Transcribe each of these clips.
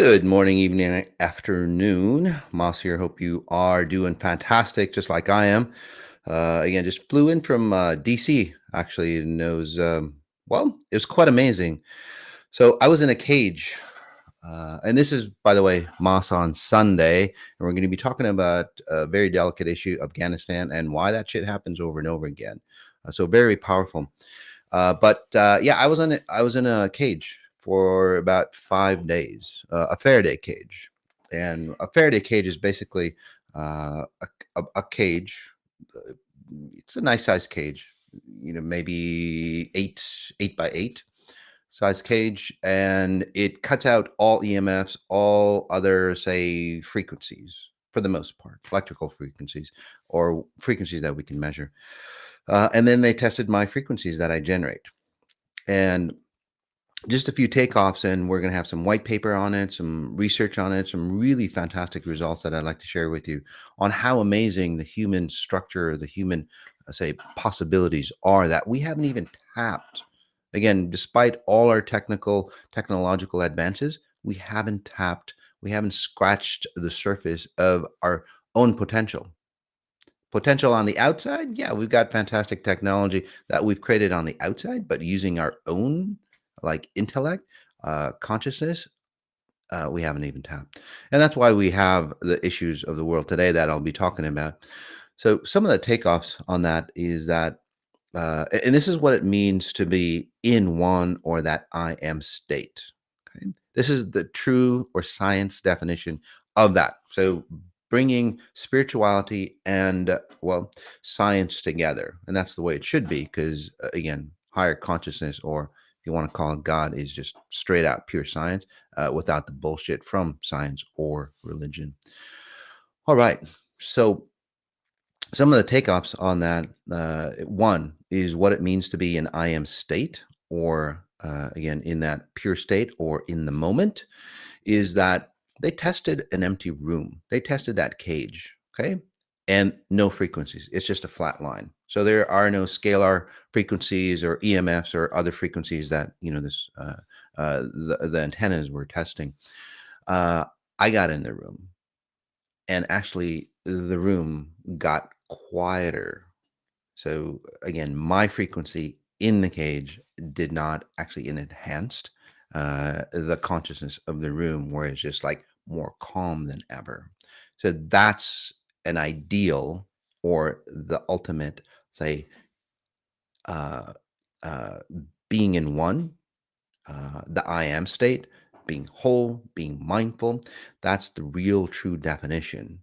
Good morning, evening, and afternoon. Moss here. Hope you are doing fantastic, just like I am. Again, just flew in from DC, actually, and it was, well, it was quite amazing. So I was in a cage. And this is, by the way, Moss on Sunday. And we're going to be talking about a very delicate issue, Afghanistan, and why that shit happens over and over again. So very powerful. But yeah, I was in a cage for about 5 days, a Faraday cage, and a Faraday cage is basically a cage. uh, It's a nice size cage, maybe eight by eight size cage, and it cuts out all EMFs, all other say frequencies for the most part, electrical frequencies or frequencies that we can measure. And then they tested my frequencies that I generate. And just a few takeoffs, and we're going to have some white paper on it, some research on it, some really fantastic results that I'd like to share with you on how amazing the human structure, the human, say, possibilities are that we haven't even tapped. Again, despite all our technological advances, we haven't scratched the surface of our own potential on the outside. Yeah, we've got fantastic technology that we've created on the outside, but using our own like intellect, consciousness, we haven't even tapped. And that's why we have the issues of the world today that I'll be talking about. So some of the takeoffs on that is that, and this is what it means to be in one or that I am state. Okay? This is the true or science definition of that. So bringing spirituality and, well, science together. And that's the way it should be because, again, higher consciousness, or if you want to call it God, is just straight out pure science without the bullshit from science or religion. All right. So some of the takeoffs on that, one is what it means to be in I am state, or again, in that pure state or in the moment, is that they tested an empty room. They tested that cage, okay? And no frequencies. It's just a flat line. So there are no scalar frequencies or EMFs or other frequencies that, the antennas were testing. Uh, I got in the room, and actually the room got quieter. So again, my frequency in the cage did not actually enhanced the consciousness of the room, where it's just like more calm than ever. So that's an ideal, or the ultimate, say, uh, uh, being in one, the I am state, being whole, being mindful. That's the real true definition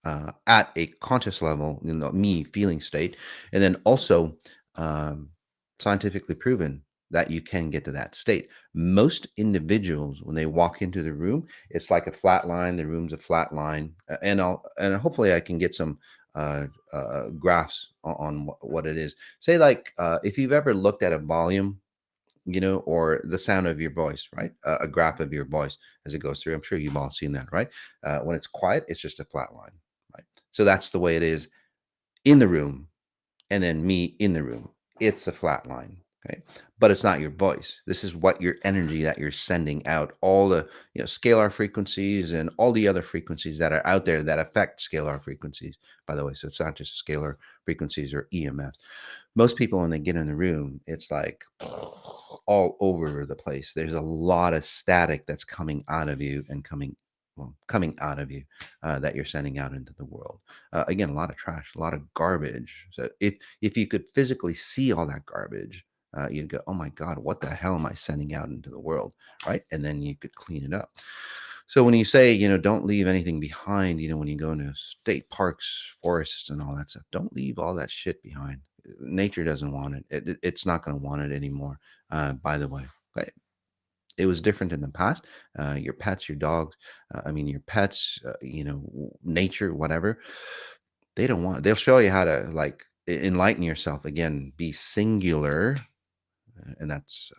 at a conscious level, me feeling state. And then also um, scientifically proven that you can get to that state. Most individuals, when they walk into the room, it's like a flat line. The room's a flat line. And hopefully I can get some graphs on what it is. Say, like, if you've ever looked at a volume, or the sound of your voice, right? A graph of your voice as it goes through. I'm sure you've all seen that, right? When it's quiet, it's just a flat line, right? So that's the way it is in the room, and then me in the room. It's a flat line, okay? But it's not your voice. This is what your energy that you're sending out, all the scalar frequencies and all the other frequencies that are out there that affect scalar frequencies, by the way. So it's not just scalar frequencies or EMFs. Most people, when they get in the room, it's like all over the place. There's a lot of static that's coming out of you and coming out of you, that you're sending out into the world. Again, a lot of trash, a lot of garbage. So if you could physically see all that garbage, you'd go, "Oh my God, what the hell am I sending out into the world?" Right? And then you could clean it up. So when you say, don't leave anything behind, when you go into state parks, forests, and all that stuff, don't leave all that shit behind. Nature doesn't want it. It's not going to want it anymore. By the way, but it was different in the past. Your pets, your dogs, your pets, nature, whatever. They don't want it. They'll show you how to, like, enlighten yourself again, be singular, and that's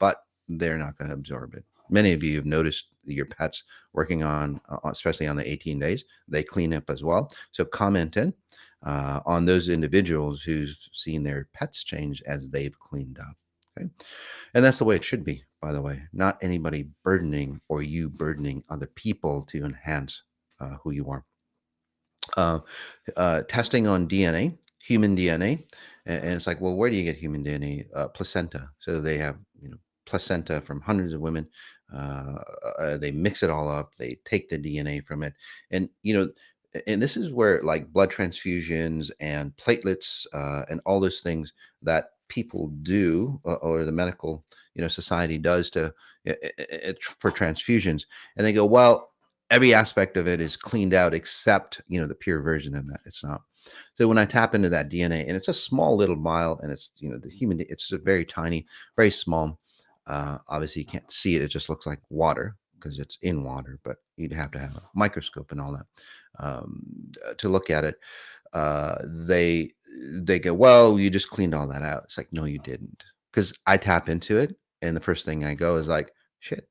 but they're not going to absorb it. Many of you have noticed your pets working on, especially on the 18 days, they clean up as well. So comment in on those individuals who've seen their pets change as they've cleaned up. Okay, and that's the way it should be. by the way, not anybody burdening or you burdening other people to enhance who you are. uh, Testing on DNA, human DNA, and it's like, well, where do you get human DNA? Placenta. So they have, placenta from hundreds of women. They mix it all up. They take the DNA from it, and and this is where like blood transfusions and platelets and all those things that people do, or the medical society does to for transfusions, and they go, well, every aspect of it is cleaned out except the pure version of that. It's not. So when I tap into that DNA, and it's a small little vial, and it's the human, it's a very tiny, very small. Obviously you can't see it, it just looks like water because it's in water, but you'd have to have a microscope and all that to look at it. They go, well, you just cleaned all that out. It's like, no, you didn't, because I tap into it, and the first thing I go is like, shit,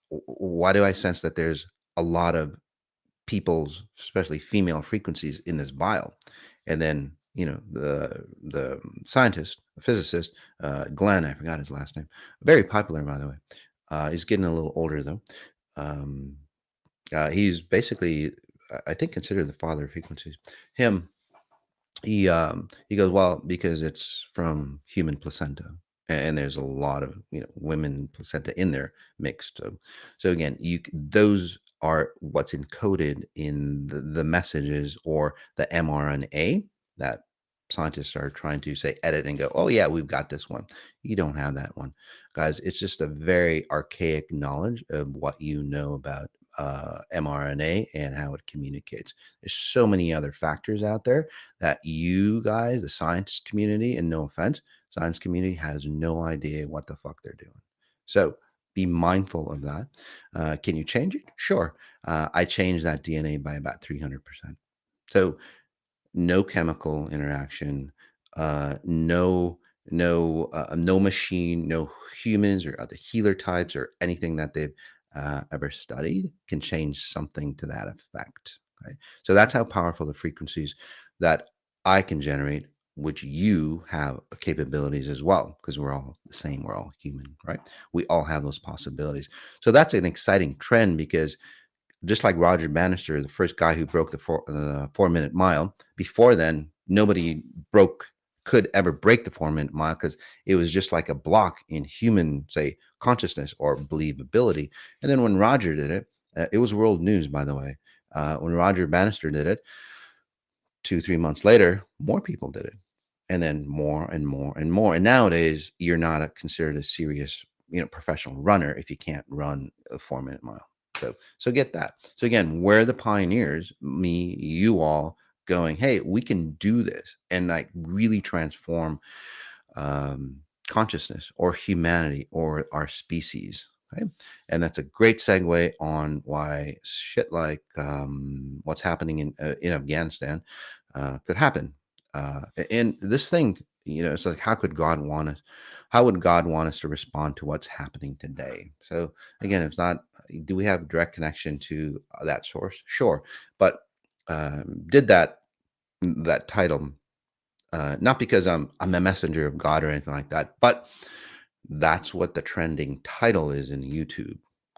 why do I sense that there's a lot of people's, especially female frequencies in this vial? And then, the scientist, physicist, Glenn, I forgot his last name, very popular, by the way. He's getting a little older though. Um, he's basically, I think, considered the father of frequencies. Him, he goes, well, because it's from human placenta, and there's a lot of women placenta in there mixed. So again, those are what's encoded in the messages, or the mRNA, that scientists are trying to say edit and go, oh yeah, we've got this one. You don't have that one, guys. It's just a very archaic knowledge of what you know about mRNA and how it communicates. There's so many other factors out there that you guys, the science community, and no offense, science community has no idea what the fuck they're doing. So be mindful of that. Can you change it? Sure. I changed that DNA by about 300%. So no chemical interaction, no machine, no humans or other healer types or anything that they've ever studied can change something to that effect. Okay, so that's how powerful the frequencies that I can generate, which you have capabilities as well, because we're all the same. We're all human, right? We all have those possibilities. So that's an exciting trend, because just like Roger Bannister, the first guy who broke the 4 minute mile. Before then, nobody could ever break the 4 minute mile, because it was just like a block in human, say, consciousness or believability. And then when Roger did it, it was world news, by the way. When Roger Bannister did it, 2, 3 months later, more people did it, and then more and more and more. And nowadays, you're not considered a serious, professional runner if you can't run a 4 minute mile. So get that. So again, we're the pioneers, me, you all, going, hey, we can do this and like really transform um, consciousness or humanity or our species. Right? And that's a great segue on why shit like what's happening in Afghanistan could happen. And this thing, it's like, how could God want us? How would God want us to respond to what's happening today? So again, it's not. Do we have direct connection to that source? Sure, but did that title not because I'm a messenger of God or anything like that, but that's what the trending title is in YouTube.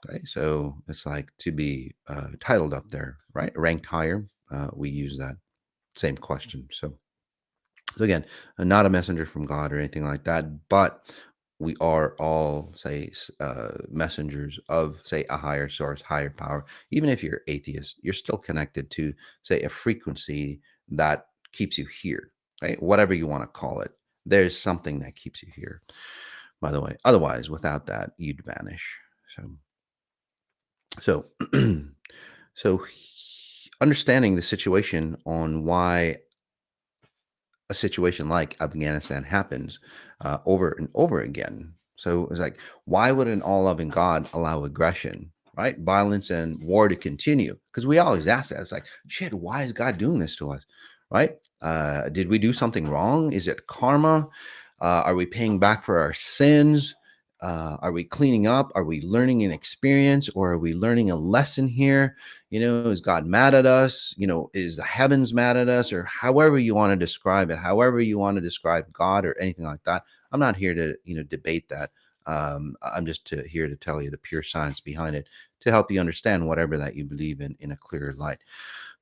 Okay, so it's like to be titled up there, right? Ranked higher. We use that same question. So again, not a messenger from God or anything like that, but we are all, say, messengers of, say, a higher source, higher power. Even if you're atheist, you're still connected to, say, a frequency that keeps you here, right? Whatever you want to call it, there's something that keeps you here. By the way, otherwise, without that, you'd vanish. So, so understanding the situation on why a situation like Afghanistan happens over and over again. So it's like, why would an all loving God allow aggression, right? Violence and war to continue? Because we always ask that. It's like, shit, why is God doing this to us, right? Did we do something wrong? Is it karma? Are we paying back for our sins? Are we cleaning up? Are we learning an experience, or are we learning a lesson here? Is God mad at us? Is the heavens mad at us? Or however you want to describe it, however you want to describe God or anything like that. I'm not here to, debate that. I'm just here to tell you the pure science behind it to help you understand whatever that you believe in a clearer light.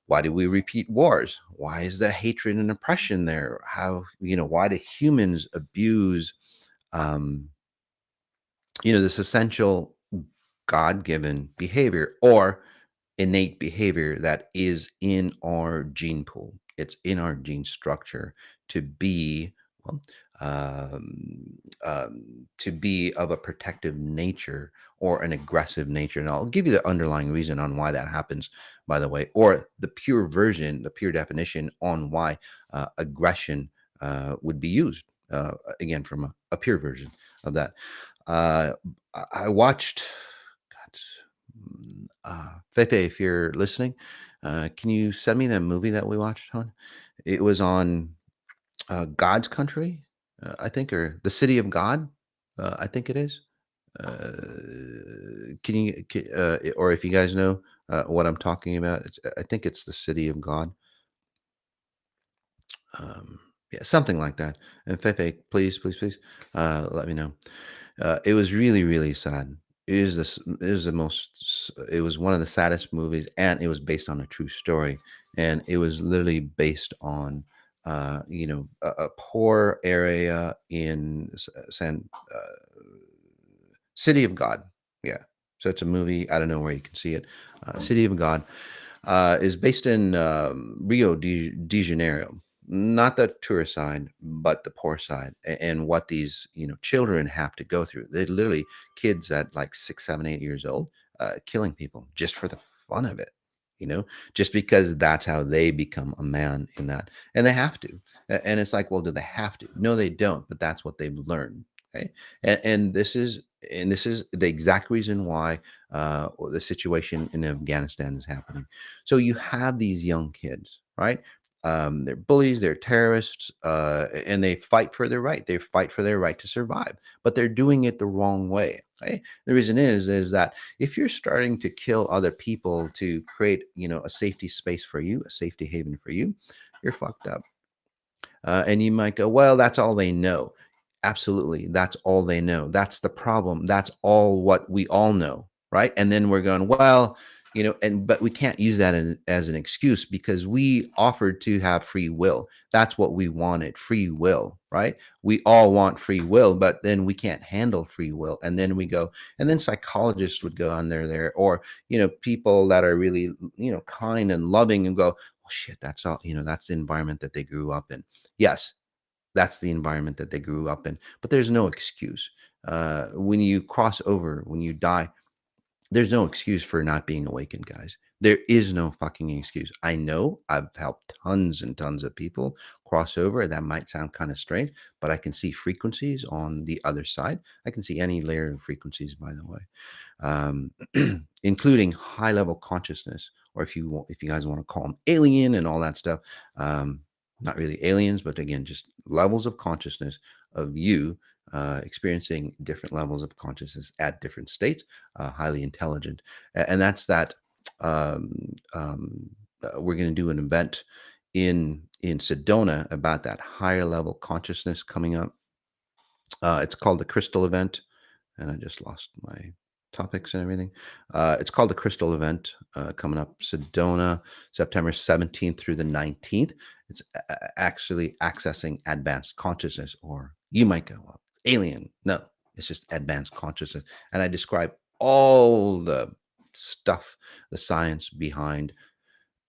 Why do we repeat wars? Why is the hatred and oppression there? How, why do humans abuse, um, this essential God given behavior or innate behavior that is in our gene pool? It's in our gene structure to be, well, to be of a protective nature or an aggressive nature. And I'll give you the underlying reason on why that happens, by the way, or the pure version, the pure definition on why aggression would be used. Again, from a pure version of that. Uh, I watched, Fefe, if you're listening, can you send me that movie that we watched on? It was on God's Country, I think, or The City of God, I think it is. Can you, or if you guys know what I'm talking about, I think it's The City of God. Um, yeah, something like that. And Fefe, please, please, please, let me know. It was really, really sad. It is the most. It was one of the saddest movies, and it was based on a true story, and it was literally based on, a poor area in San City of God. Yeah. So it's a movie. I don't know where you can see it. City of God is based in Rio de Janeiro, not the tourist side, but the poor side, and what these children have to go through. They literally kids at like 6, 7, 8 years old, killing people just for the fun of it. Just because that's how they become a man in that, and they have to. And it's like, well, do they have to? No, they don't. But that's what they've learned. Okay, and this is the exact reason why the situation in Afghanistan is happening. So you have these young kids, right? They're bullies, they're terrorists, and they fight for their right. They fight for their right to survive, but they're doing it the wrong way. Okay? The reason is that if you're starting to kill other people to create, a safety space for you, a safety haven for you, you're fucked up. And you might go, well, that's all they know. Absolutely. That's all they know. That's the problem. That's all what we all know. Right. And then we're going, well, but we can't use that as an excuse because we offered to have free will. That's what we wanted, free will. Right. We all want free will, but then we can't handle free will. And then we go, and then psychologists would go on there, or, people that are really, kind and loving and go, well, shit, that's all, that's the environment that they grew up in. Yes, that's the environment that they grew up in, but there's no excuse. When you cross over, when you die, there's no excuse for not being awakened, guys. There is no fucking excuse. I know I've helped tons and tons of people cross over. That might sound kind of strange, but I can see frequencies on the other side. I can see any layer of frequencies, by the way, um, including high level consciousness, or if you guys want to call them alien and all that stuff. Not really aliens, but again, just levels of consciousness of you experiencing different levels of consciousness at different states, highly intelligent. And that's that. We're going to do an event in Sedona about that higher level consciousness coming up. It's called the Crystal Event, and I just lost my topics and everything. It's called the Crystal Event, coming up Sedona, September 17th through the 19th. It's actually accessing advanced consciousness, or you might go, well, alien. No, it's just advanced consciousness. And I describe all the stuff, the science behind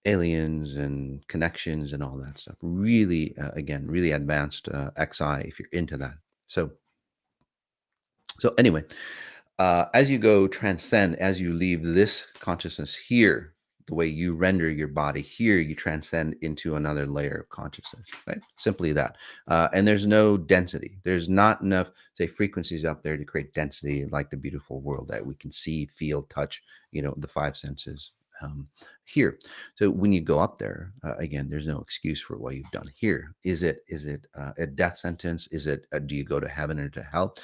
aliens and connections and all that stuff. Really, again, really advanced XI if you're into that. So anyway, as you go transcend, as you leave this consciousness here, the way you render your body here, you transcend into another layer of consciousness, right? Simply that. And there's no density. There's not enough, say, frequencies up there to create density like the beautiful world that we can see, feel, touch, the five senses here. So when you go up there, again, there's no excuse for what you've done here. Is it a death sentence? Is it, do you go to heaven or to hell?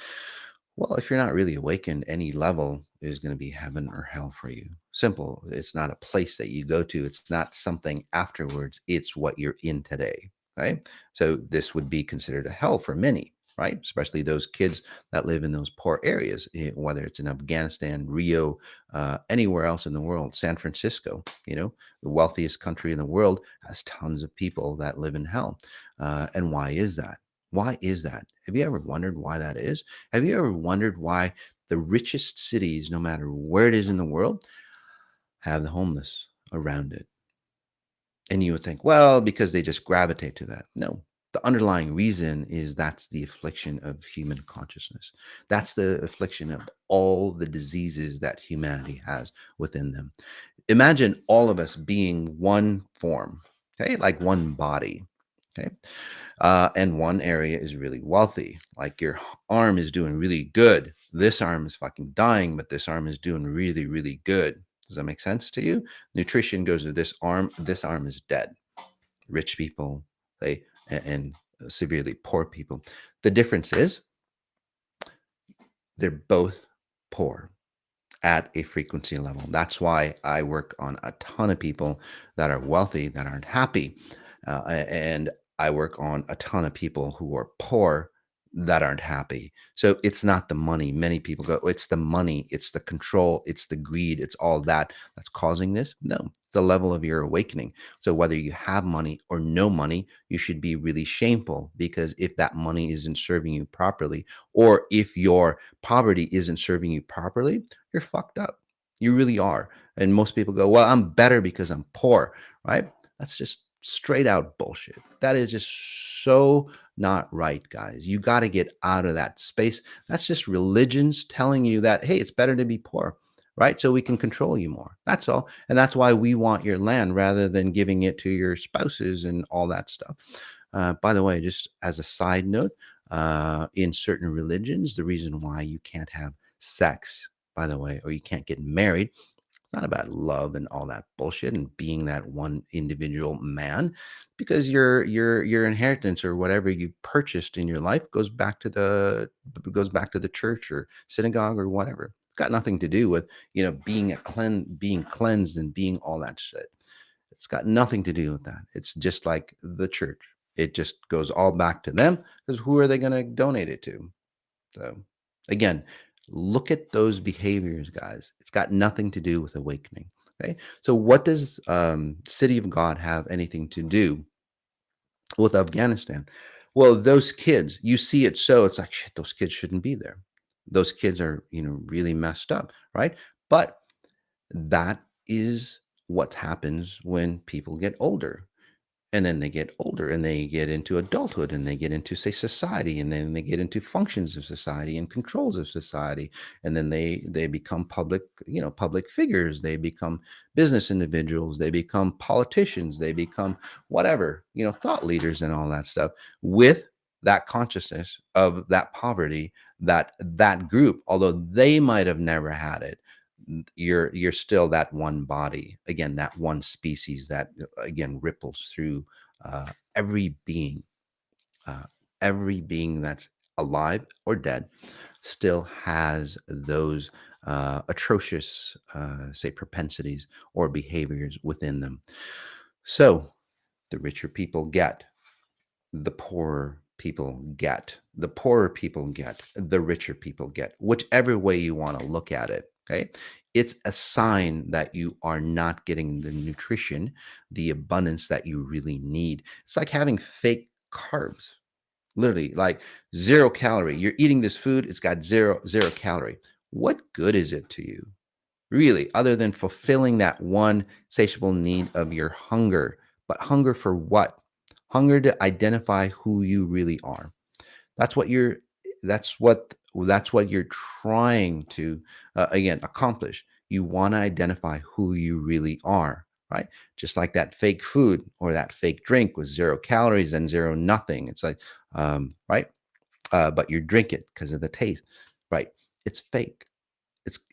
Well, if you're not really awakened, any level is going to be heaven or hell for you. Simple. It's not a place that you go to. It's not something afterwards. It's what you're in today. Right. So this would be considered a hell for many. right? Especially those kids that live in those poor areas, whether it's in Afghanistan, Rio, anywhere else in the world, San Francisco, the wealthiest country in the world, has tons of people that live in hell. And why is that? Why is that? Have you ever wondered why that is? Have you ever wondered why the richest cities, no matter where it is in the world, have the homeless around it? And you would think, well, because they just gravitate to that. No, the underlying reason is that's the affliction of human consciousness. That's the affliction of all the diseases that humanity has within them. Imagine all of us being one form, okay, like one body. Okay. And one area is really wealthy. Like your arm is doing really good. This arm is fucking dying, but this arm is doing really, really good. Does that make sense to you? Nutrition goes to this arm. This arm is dead. Rich people, they and severely poor people. The difference is they're both poor at a frequency level. That's why I work on a ton of people that are wealthy that aren't happy. And I work on a ton of people who are poor that aren't happy. So it's not the money. Many people go, it's the money, it's the control, it's the greed, it's all that that's causing this. No, it's the level of your awakening. So whether you have money or no money, you should be really shameful, because if that money isn't serving you properly, or if your poverty isn't serving you properly, you're fucked up. You really are. And most people go, well, I'm better because I'm poor, right? That's just straight out bullshit. That is just so not right, guys. You got to get out of that space. That's just religions telling you that, hey, it's better to be poor, right? So we can control you more. That's all. And that's why we want your land rather than giving it to your spouses and all that stuff. By the way, just as a side note, in certain religions, the reason why you can't have sex, by the way, or you can't get married, it's not about love and all that bullshit and being that one individual man, because your inheritance or whatever you purchased in your life goes back to the church or synagogue or whatever. It's got nothing to do with being cleansed and being all that shit. It's got nothing to do with that. It's just like the church. It just goes all back to them, because who are they going to donate it to? So again, look at those behaviors, guys. It's got nothing to do with awakening. Okay. So what does City of God have anything to do with Afghanistan? Well, those kids, you see it, so it's like, shit, those kids shouldn't be there. Those kids are, really messed up, right? But that is what happens when people get older. And then they get older and they get into adulthood and they get into, say, society, and then they get into functions of society and controls of society. And then they become public figures. They become business individuals. They become politicians. They become whatever, thought leaders and all that stuff, with that consciousness of that poverty, that group, although they might have never had it. You're still that one body, again, that one species that again ripples through every being. uh, every being that's alive or dead still has those atrocious, say, propensities or behaviors within them. So the richer people get, the poorer people get, the poorer people get, the richer people get, whichever way you want to look at it. Okay. It's a sign that you are not getting the nutrition, the abundance that you really need. It's like having fake carbs, literally, like 0 calorie. You're eating this food, it's got zero calorie. What good is it to you? Really, other than fulfilling that one satiable need of your hunger. But hunger for what? Hunger to identify who you really are. That's what you're that's what you're trying to again accomplish. You want to identify who you really are, right? Just like that fake food or that fake drink with 0 calories and zero nothing. It's like right, but you drink it because of the taste, right? It's fake.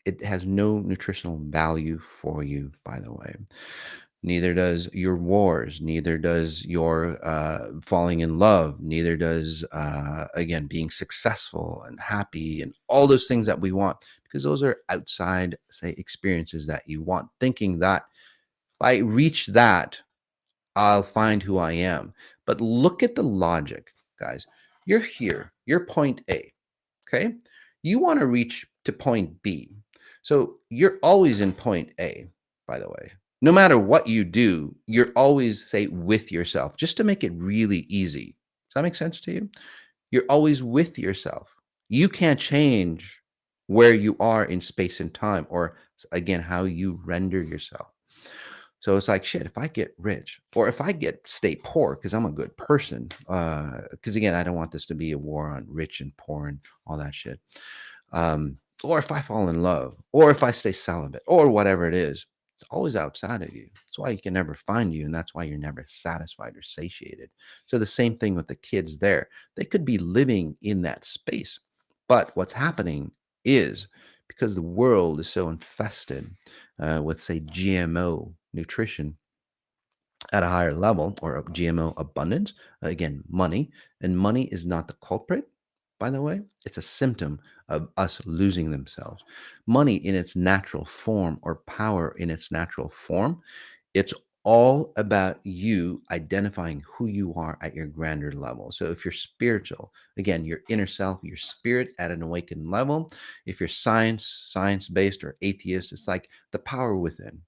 It has no nutritional value for you, by the way. Neither does your wars, neither does your falling in love, neither does again being successful and happy and all those things that we want, because those are outside, say, experiences that you want, thinking that if I reach that, I'll find who I am. But look at the logic, guys. You're here, you're point A. Okay. You want to reach to point B. So you're always in point A, by the way. No matter what you do, you're always, say, with yourself, just to make it really easy. Does that make sense to you? You're always with yourself. You can't change where you are in space and time, or again, how you render yourself. So it's like, shit, if I get rich or if I stay poor because I'm a good person, because again, I don't want this to be a war on rich and poor and all that shit. Or if I fall in love, or if I stay celibate, or whatever it is, it's always outside of you. That's why you can never find you, and that's why you're never satisfied or satiated. So the same thing with the kids there. They could be living in that space, but what's happening is because the world is so infested with, say, GMO nutrition at a higher level or of GMO abundance. Again, money, and money is not the culprit. By the way, it's a symptom of us losing themselves. Money in its natural form or power in its natural form, it's all about you identifying who you are at your grander level. So if you're spiritual, again, your inner self, your spirit at an awakened level. If you're science based or atheist, it's like the power within.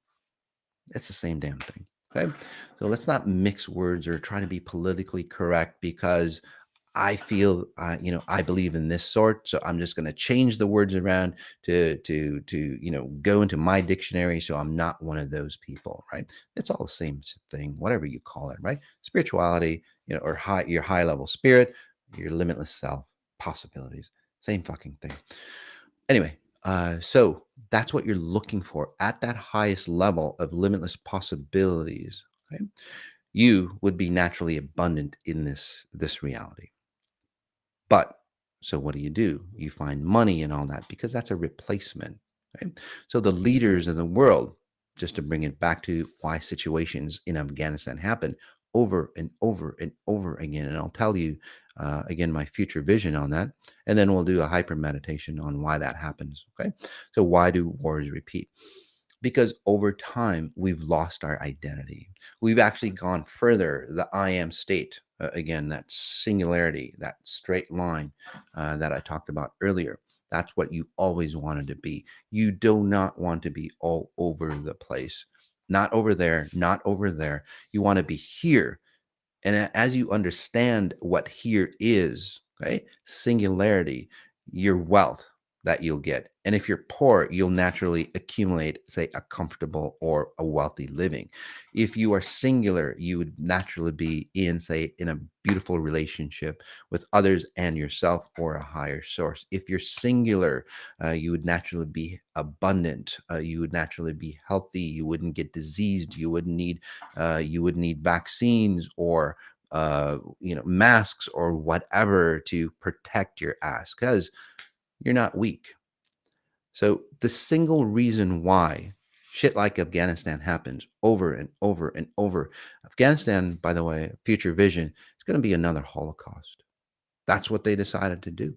It's the same damn thing. Okay. So let's not mix words or try to be politically correct because I feel, I believe in this sort. So I'm just going to change the words around to go into my dictionary. So I'm not one of those people, right? It's all the same thing, whatever you call it, right? Spirituality, or your high level spirit, your limitless self, possibilities, same fucking thing. Anyway, so that's what you're looking for at that highest level of limitless possibilities. Okay? You would be naturally abundant in this reality. But so what do? You find money and all that because that's a replacement. Okay? So the leaders in the world, just to bring it back to why situations in Afghanistan happen over and over and over again. And I'll tell you again my future vision on that. And then we'll do a hyper meditation on why that happens. Okay. So why do wars repeat? Because over time we've lost our identity. We've actually gone further. The I am state, again, that singularity, that straight line that I talked about earlier. That's what you always wanted to be. You do not want to be all over the place. Not over there, not over there. You want to be here. And as you understand what here is, okay, singularity, your wealth that you'll get. And if you're poor, you'll naturally accumulate, say, a comfortable or a wealthy living. If you are singular, you would naturally be in a beautiful relationship with others and yourself or a higher source. If you're singular, you would naturally be abundant. You would naturally be healthy. You wouldn't get diseased. You would need vaccines or masks or whatever to protect your ass because you're not weak. So the single reason why shit like Afghanistan happens over and over and over. Afghanistan, by the way, future vision, is going to be another Holocaust. That's what they decided to do.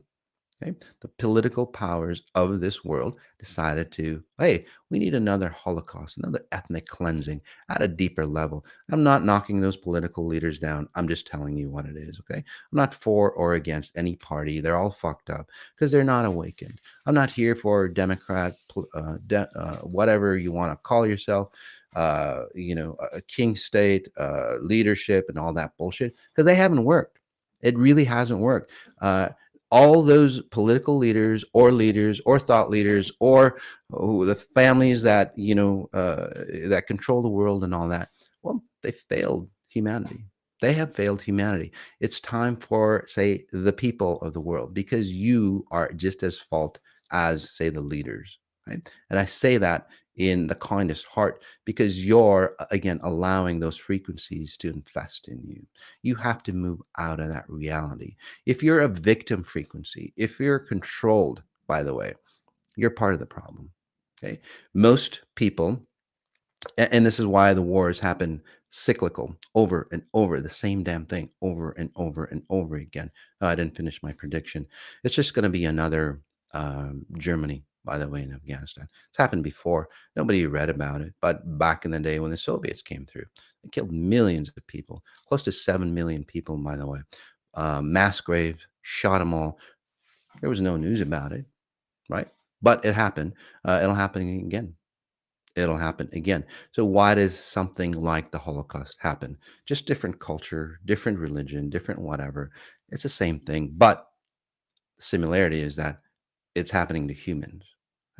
Okay? The political powers of this world decided to, hey, we need another Holocaust, another ethnic cleansing at a deeper level. I'm not knocking those political leaders down. I'm just telling you what it is. Okay. I'm not for or against any party. They're all fucked up because they're not awakened. I'm not here for Democrat, whatever you want to call yourself, a king state, leadership, and all that bullshit because they haven't worked. It really hasn't worked. All those political leaders or thought leaders or the families that that control the world and all that, well, they failed humanity. They have failed humanity. It's time for, say, the people of the world, because you are just as fault as, say, the leaders, right? And I say that in the kindest heart because you're, again, allowing those frequencies to infest in you. You have to move out of that reality. If you're a victim frequency, if you're controlled, by the way, you're part of the problem. Okay. Most people, and this is why the wars happen cyclical over and over, the same damn thing over and over and over again. I didn't finish my prediction. It's just going to be another Germany, by the way, in Afghanistan. It's happened before. Nobody read about it. But back in the day when the Soviets came through, they killed millions of people, close to 7 million people, by the way. Mass graves, shot them all. There was no news about it, right? But it happened. It'll happen again. It'll happen again. So why does something like the Holocaust happen? Just different culture, different religion, different whatever. It's the same thing, but the similarity is that it's happening to humans,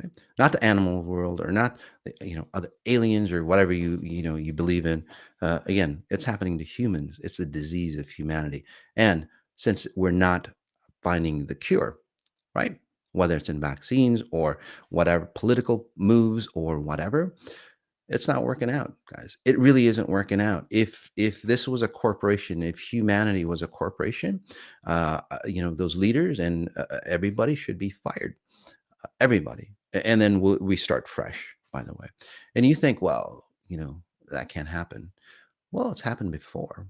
right? Not the animal world or not the, other aliens or whatever you believe in. Again, it's happening to humans. It's a disease of humanity. And since we're not finding the cure, right? Whether it's in vaccines or whatever political moves or whatever, it's not working out, guys. It really isn't working out. If this was a corporation, if humanity was a corporation, those leaders and everybody should be fired. Everybody, and then we start fresh. By the way, and you think, well, that can't happen. Well, it's happened before.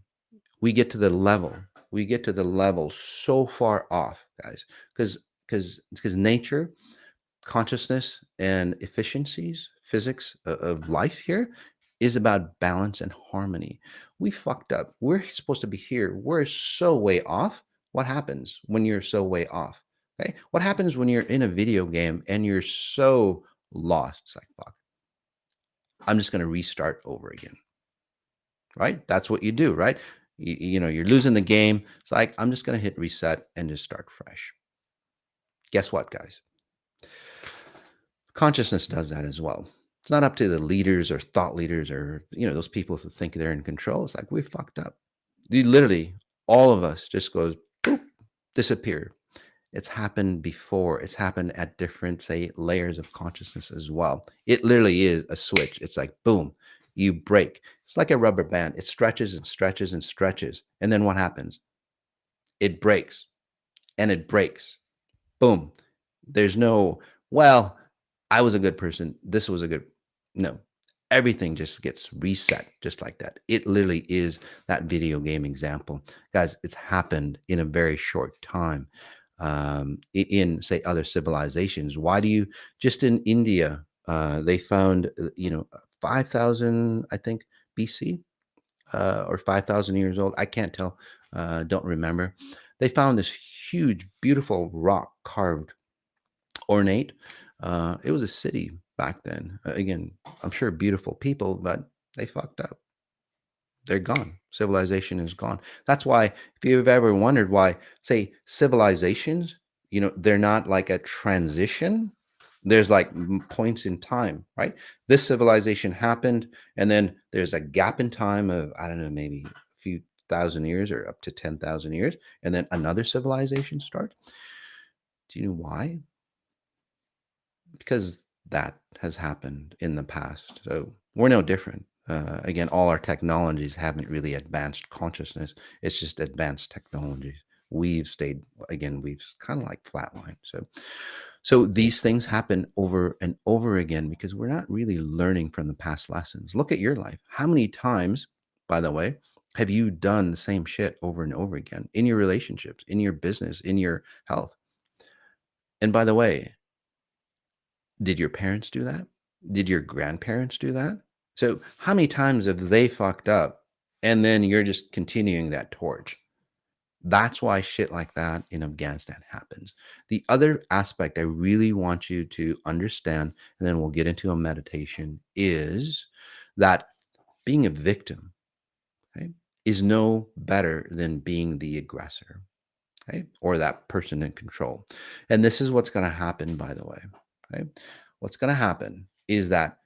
We get to the level. We get to the level so far off, guys, because nature, consciousness, and efficiencies, physics of life here is about balance and harmony. We fucked up. We're supposed to be here. We're so way off. What happens when you're so way off? Okay. What happens when you're in a video game and you're so lost? It's like, fuck, I'm just going to restart over again. Right. That's what you do. Right. You're losing the game. It's like, I'm just going to hit reset and just start fresh. Guess what, guys? Consciousness does that as well. It's not up to the leaders or thought leaders or those people who think they're in control. It's like we fucked up. You literally, all of us just goes boop, disappear. It's happened before. It's happened at different, say, layers of consciousness as well. It literally is a switch. It's like boom, you break. It's like a rubber band. It stretches and stretches and stretches, and then what happens? It breaks, and it breaks. Boom. There's no, well, I was a good person. This was a good, no. Everything just gets reset just like that. It literally is that video game example. Guys, it's happened in a very short time. In say other civilizations, why do you just in India, they found 5,000, I think, BC, or 5,000 years old. I can't tell. Don't remember. They found this huge, beautiful rock carved, ornate. It was a city back then. Again, I'm sure beautiful people, but they fucked up. They're gone. Civilization is gone. That's why, if you've ever wondered why, say, civilizations, they're not like a transition. There's like points in time, right? This civilization happened, and then there's a gap in time of, I don't know, maybe a few thousand years or up to 10,000 years, and then another civilization starts. Do you know why? Because that has happened in the past. So we're no different. Again, all our technologies haven't really advanced consciousness. It's just advanced technologies. We've stayed, again, we've kind of like flatlined. So these things happen over and over again because we're not really learning from the past lessons. Look at your life. How many times, by the way, have you done the same shit over and over again in your relationships, in your business, in your health? And by the way, did your parents do that? Did your grandparents do that? So how many times have they fucked up and then you're just continuing that torch? That's why shit like that in Afghanistan happens. The other aspect I really want you to understand, and then we'll get into a meditation, is that being a victim, okay, is no better than being the aggressor, okay, or that person in control. And this is what's going to happen, by the way. Okay, what's going to happen is that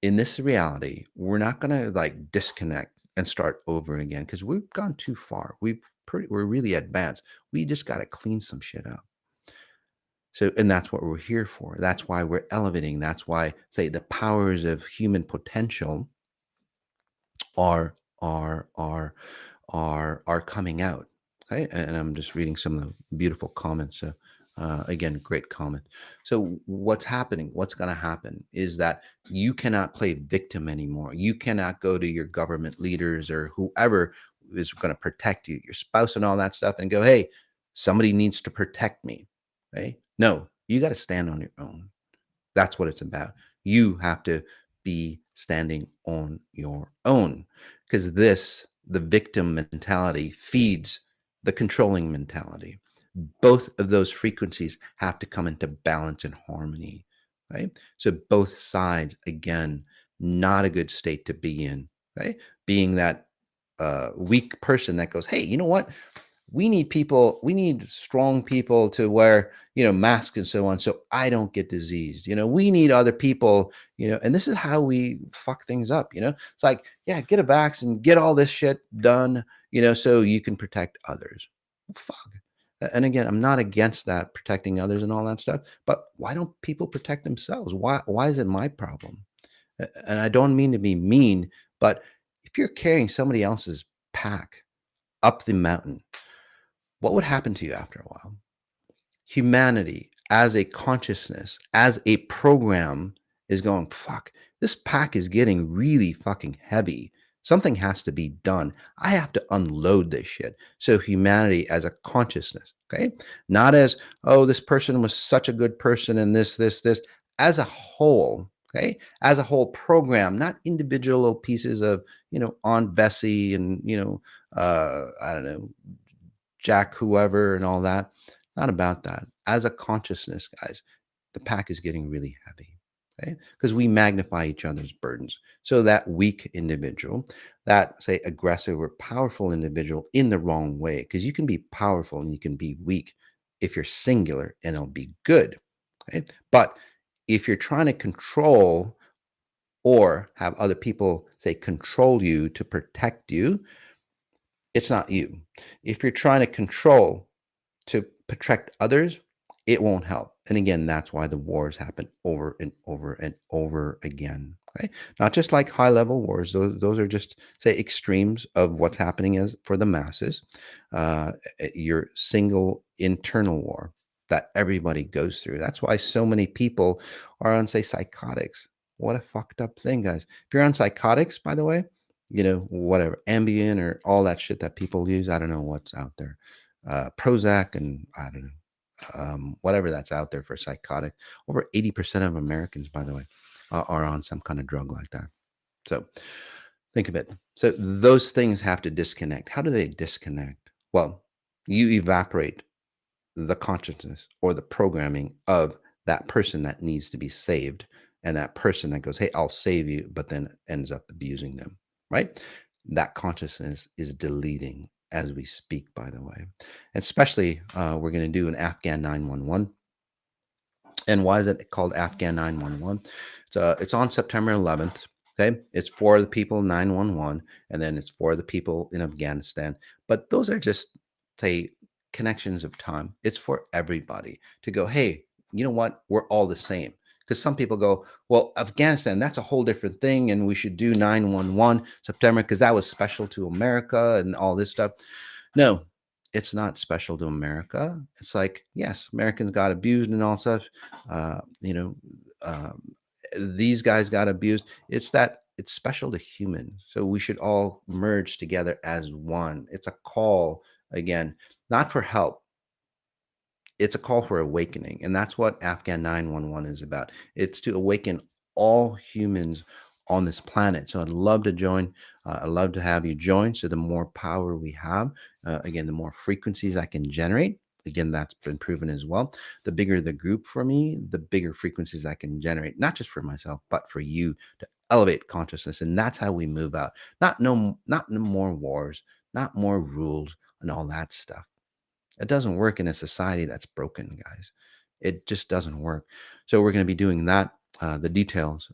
in this reality, we're not going to like disconnect and start over again because we've gone too far. We're really advanced. We just got to clean some shit up. So, and that's what we're here for. That's why we're elevating. That's why, say, the powers of human potential are are are are coming out. Okay, and I'm just reading some of the beautiful comments. So, again, great comment. So, what's happening? What's going to happen is that you cannot play victim anymore. You cannot go to your government leaders or whoever is going to protect you, your spouse and all that stuff, and go, "Hey, somebody needs to protect me." Okay, no, you got to stand on your own. That's what it's about. You have to be standing on your own because the victim mentality feeds the controlling mentality. Both of those frequencies have to come into balance and harmony, right? So both sides, again, not a good state to be in, right? Being that weak person that goes, hey, you know what? We need strong people to wear, masks and so on, so I don't get disease. We need other people, and this is how we fuck things up. It's like, yeah, get a vaccine, get all this shit done, so you can protect others. Fuck. And again, I'm not against that, protecting others and all that stuff, but why don't people protect themselves? Why is it my problem? And I don't mean to be mean, but if you're carrying somebody else's pack up the mountain, what would happen to you after a while? Humanity as a consciousness, as a program, is going, fuck, this pack is getting really fucking heavy. Something has to be done. I have to unload this shit. So, humanity as a consciousness, okay? Not as, oh, this person was such a good person and this, as a whole, okay? As a whole program, not individual little pieces of, Aunt Bessie and, I don't know, Jack, whoever, and all that. Not about that. As a consciousness, guys, the pack is getting really heavy. Okay? Because we magnify each other's burdens. So that weak individual, that say aggressive or powerful individual in the wrong way, because you can be powerful and you can be weak if you're singular and it'll be good. Okay? But if you're trying to control or have other people say control you to protect you, it's not you. If you're trying to control to protect others, it won't help. And again, that's why the wars happen over and over and over again. Okay? Not just like high level wars; those are just say extremes of what's happening as for the masses. Your single internal war that everybody goes through. That's why so many people are on say psychotics. What a fucked up thing, guys. If you're on psychotics, by the way, whatever Ambien or all that shit that people use. I don't know what's out there, Prozac, and I don't know, whatever that's out there for psychotic. Over 80% of Americans, by the way, are on some kind of drug like that. So think of it. So those things have to disconnect. How do they disconnect? Well, you evaporate the consciousness or the programming of that person that needs to be saved, and that person that goes, hey, I'll save you, but then ends up abusing them, right? That consciousness is deleting as we speak, by the way. And especially, we're going to do an Afghan 911. And why is it called Afghan 911? It's on September 11th. Okay. It's for the people in 911, and then it's for the people in Afghanistan. But those are just, say, connections of time. It's for everybody to go, hey, you know what? We're all the same. Because some people go, well, Afghanistan, that's a whole different thing. And we should do 911 September because that was special to America and all this stuff. No, it's not special to America. It's like, yes, Americans got abused and all stuff. Uh, you know, um, these guys got abused. It's that it's special to humans. So we should all merge together as one. It's a call, again, not for help. It's a call for awakening. And that's what Afghan 911 is about. It's to awaken all humans on this planet. So I'd love to join. I'd love to have you join. So the more power we have, again, the more frequencies I can generate. Again, that's been proven as well. The bigger the group for me, the bigger frequencies I can generate, not just for myself, but for you to elevate consciousness. And that's how we move out. Not no more wars, not more rules and all that stuff. It doesn't work in a society that's broken, guys. It just doesn't work. So we're going to be doing that. The details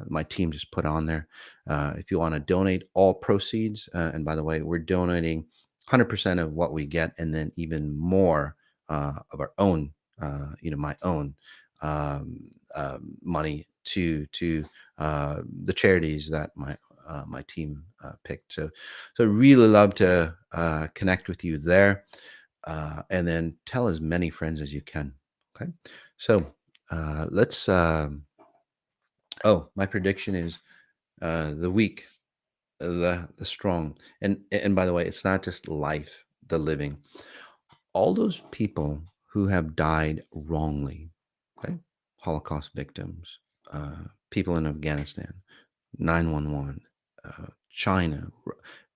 my team just put on there. If you want to donate all proceeds, and by the way, we're donating 100% of what we get, and then even more of our own, my own money to the charities that my team picked. So really love to connect with you there, and then tell as many friends as you can. Okay, so let's. Oh, my prediction is the weak, the strong, and by the way, it's not just life, the living. All those people who have died wrongly, okay, Holocaust victims, people in Afghanistan, 911, China,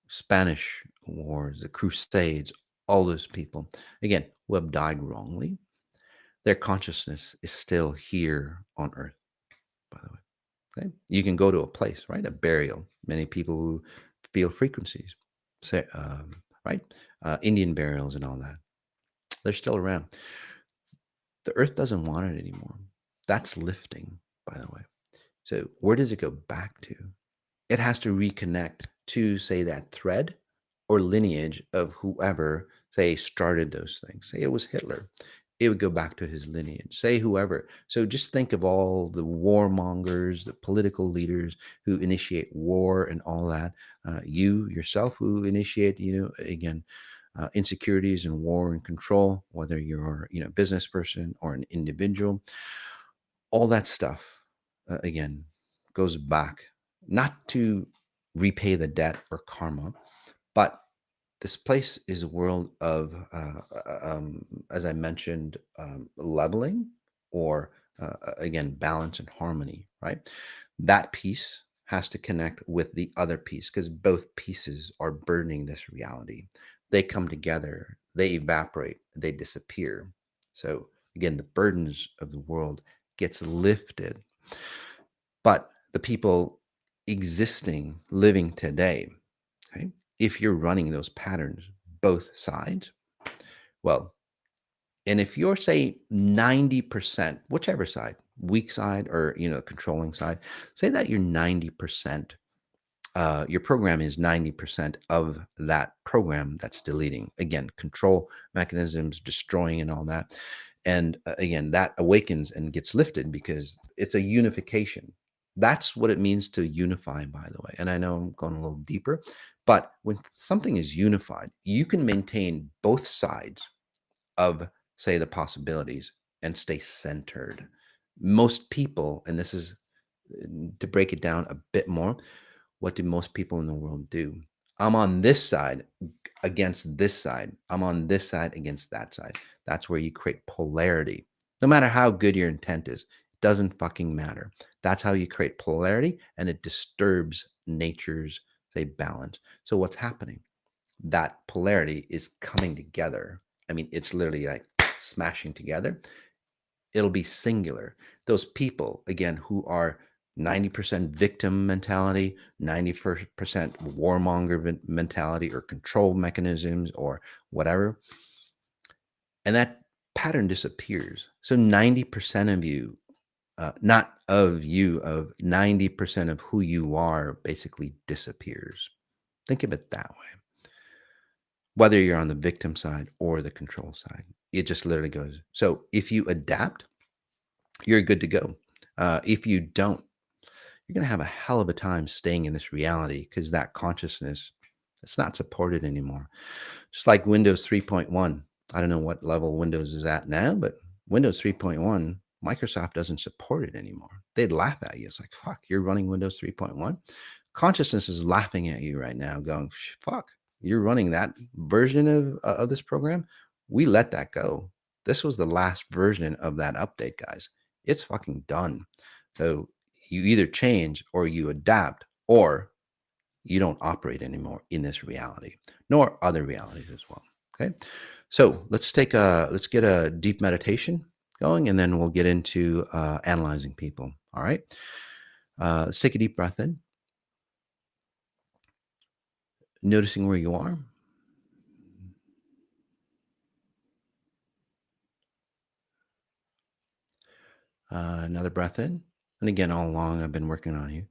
Spanish wars, the Crusades, all those people, again, who have died wrongly, their consciousness is still here on earth, by the way. Okay. You can go to a place, right? A burial. Many people who feel frequencies, say, right? Indian burials and all that. They're still around. The earth doesn't want it anymore. That's lifting, by the way. So where does it go back to? It has to reconnect to, say, that thread or lineage of whoever, say, started those things. Say it was Hitler. It would go back to his lineage. Say whoever. So just think of all the warmongers, the political leaders who initiate war and all that. You yourself who initiate, again, insecurities and war and control, whether you're, a business person or an individual, all that stuff, again, goes back not to repay the debt or karma, but this place is a world of, as I mentioned, leveling or, again, balance and harmony, right? That piece has to connect with the other piece because both pieces are burdening this reality. They come together, they evaporate, they disappear. So again, the burdens of the world gets lifted, but the people existing, living today, okay, if you're running those patterns, both sides, well, and if you're, say, 90%, whichever side, weak side or, controlling side, say that you're 90%, your program is 90% of that program that's deleting. Again, control mechanisms, destroying and all that. And again, that awakens and gets lifted because it's a unification. That's what it means to unify, by the way. And I know I'm going a little deeper, but when something is unified, you can maintain both sides of, say, the possibilities and stay centered. Most people, and this is to break it down a bit more, what do most people in the world do? I'm on this side against this side. I'm on this side against that side. That's where you create polarity. No matter how good your intent is, it doesn't fucking matter. That's how you create polarity and it disturbs nature's, say, balance. So what's happening? That polarity is coming together. I mean, it's literally like smashing together. It'll be singular. Those people, again, who are 90% victim mentality, 90% warmonger mentality or control mechanisms or whatever, and that pattern disappears. So 90% of you, not of you, of 90% of who you are basically disappears. Think of it that way. Whether you're on the victim side or the control side, it just literally goes. So if you adapt, you're good to go. If you don't, you're going to have a hell of a time staying in this reality because that consciousness, it's not supported anymore. Just like Windows 3.1. I don't know what level Windows is at now, but Windows 3.1, Microsoft doesn't support it anymore. They'd laugh at you. It's like, fuck, you're running Windows 3.1. Consciousness is laughing at you right now, going, fuck, you're running that version of this program. We let that go. This was the last version of that update, guys. It's fucking done. So you either change or you adapt, or you don't operate anymore in this reality, nor other realities as well. Okay. So let's get a deep meditation going, and then we'll get into analyzing people. All right. Let's take a deep breath in, noticing where you are. Another breath in. And again, all along, I've been working on you.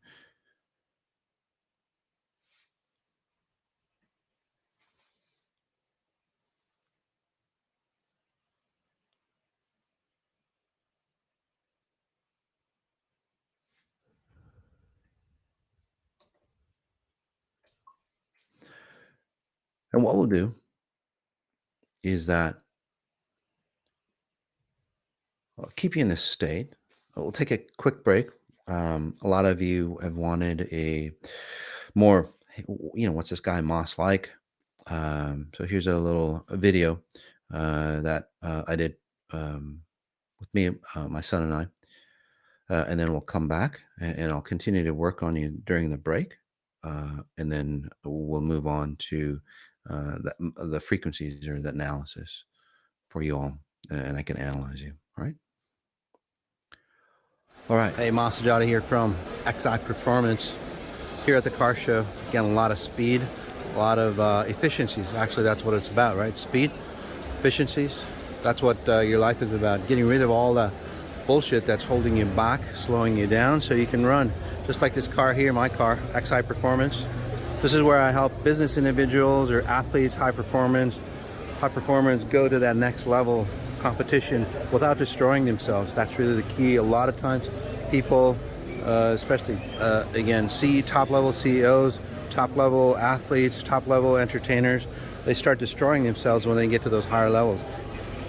And what we'll do is that I'll keep you in this state. We'll take a quick break. A lot of you have wanted a more, "Hey, what's this guy Moss like?" So here's a little video that I did with me, my son and I. And then we'll come back and I'll continue to work on you during the break. And then we'll move on to the frequencies or the analysis for you all, and I can analyze you. All right. All right. Hey, Mas Sajady here from XI Performance here at the car show. Again, a lot of speed, a lot of efficiencies. Actually, that's what it's about, right? Speed, efficiencies. That's what your life is about. Getting rid of all the bullshit that's holding you back, slowing you down so you can run. Just like this car here, my car, XI Performance. This is where I help business individuals or athletes, high performance go to that next level of competition without destroying themselves. That's really the key. A lot of times people, especially again, top level CEOs, top level athletes, top level entertainers, they start destroying themselves when they get to those higher levels.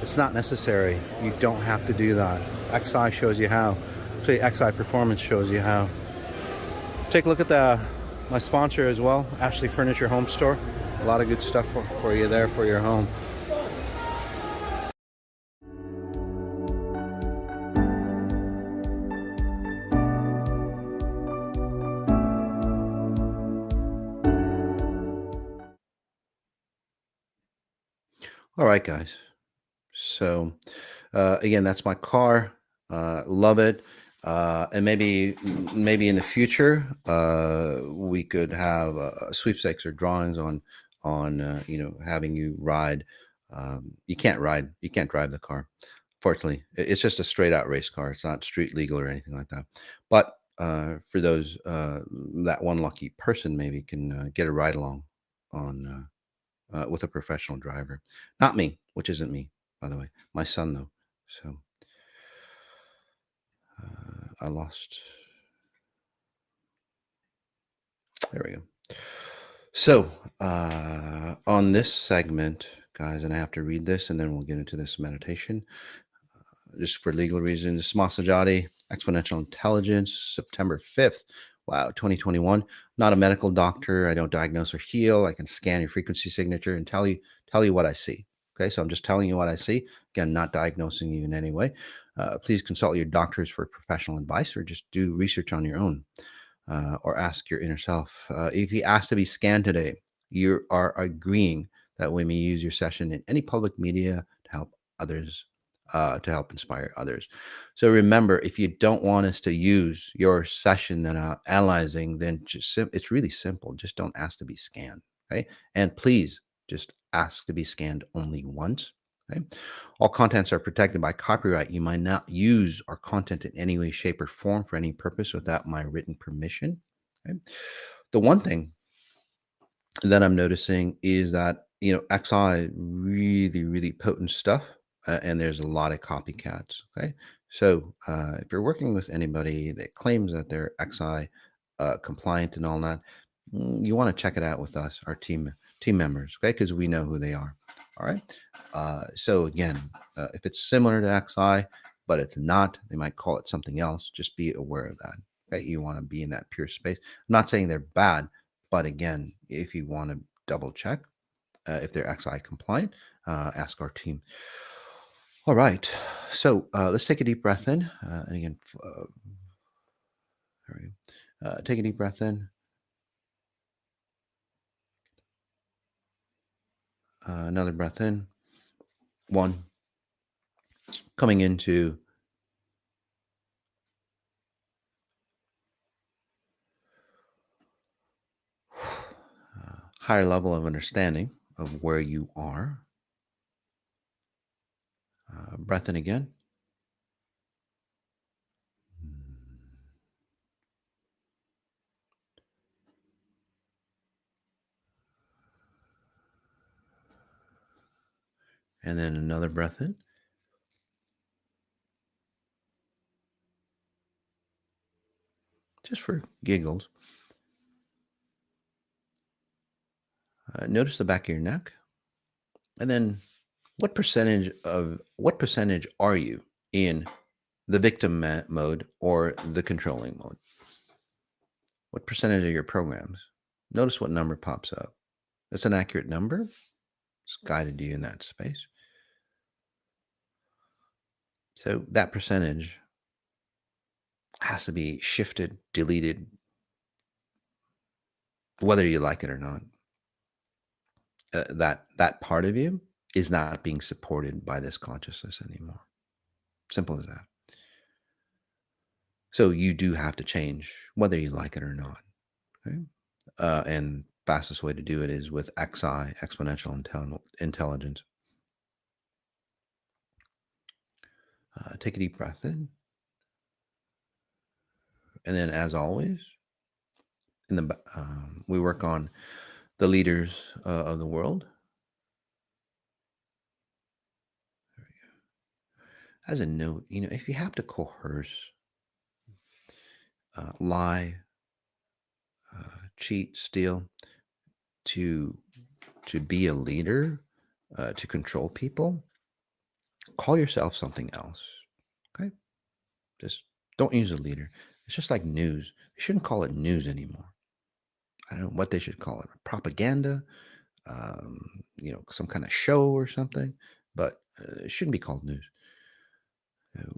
It's not necessary. You don't have to do that. XI shows you how. Actually, XI Performance shows you how. Take a look at my sponsor as well, Ashley Furniture Home Store. A lot of good stuff for you there for your home. All right, guys. So again, that's my car. Love it. And maybe in the future, we could have sweepstakes or drawings on having you ride. You can't drive the car. Fortunately, it's just a straight out race car. It's not street legal or anything like that. But for those that one lucky person, maybe can get a ride along on with a professional driver. Not me, which isn't me, by the way. My son, though. So I lost. There we go. So on this segment, guys, and I have to read this, and then we'll get into this meditation. Just for legal reasons, Mas Sajady, Exponential Intelligence, September 5th. Wow, 2021. Not a medical doctor. I don't diagnose or heal. I can scan your frequency signature and tell you what I see. Okay, so I'm just telling you what I see. Again, not diagnosing you in any way. Please consult your doctors for professional advice, or just do research on your own, or ask your inner self. If you ask to be scanned today, you are agreeing that we may use your session in any public media to help others, to help inspire others. So remember, if you don't want us to use your session that I'm analyzing, then it's really simple. Just don't ask to be scanned. Okay. And please just ask to be scanned only once. Okay. All contents are protected by copyright. You might not use our content in any way, shape, or form for any purpose without my written permission. Okay. The one thing that I'm noticing is that, XI really, really potent stuff, and there's a lot of copycats. Okay. So if you're working with anybody that claims that they're XI compliant and all that, you want to check it out with us, our team members, okay? Because we know who they are. All right. So again, if it's similar to XI, but it's not, they might call it something else. Just be aware of that. Okay. You want to be in that pure space. I'm not saying they're bad, but again, if you want to double check if they're XI compliant, ask our team. All right. So let's take a deep breath in. And again, there we go. Take a deep breath in. Another breath in. One. Coming into higher level of understanding of where you are. Breath in again. And then another breath in. Just for giggles. Notice the back of your neck. And then what percentage are you in the victim mode or the controlling mode? What percentage of your programs? Notice what number pops up. It's an accurate number. It's guided you in that space. So that percentage has to be shifted, deleted, whether you like it or not. that part of you is not being supported by this consciousness anymore. Simple as that. So you do have to change whether you like it or not. Okay? And fastest way to do it is with XI, exponential intelligence. Take a deep breath in, and then, as always, we work on the leaders of the world. As a note, if you have to coerce, lie, cheat, steal to be a leader, to control people, call yourself something else. Okay, just don't use a leader. It's just like news. They shouldn't call it news anymore. I don't know what they should call it. Propaganda, some kind of show or something, but it shouldn't be called news.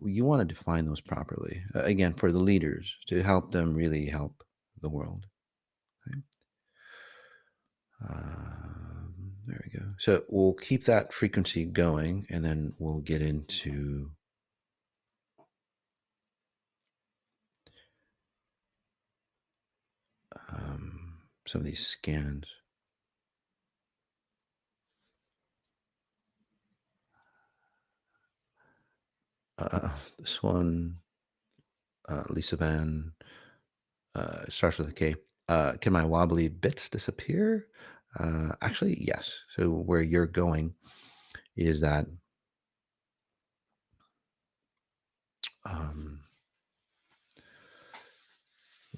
You want to define those properly. Again, for the leaders to help them really help the world. Okay? There we go. So we'll keep that frequency going, and then we'll get into some of these scans. This one, Lisa Van, starts with a K. Can my wobbly bits disappear? Actually, yes. So where you're going is that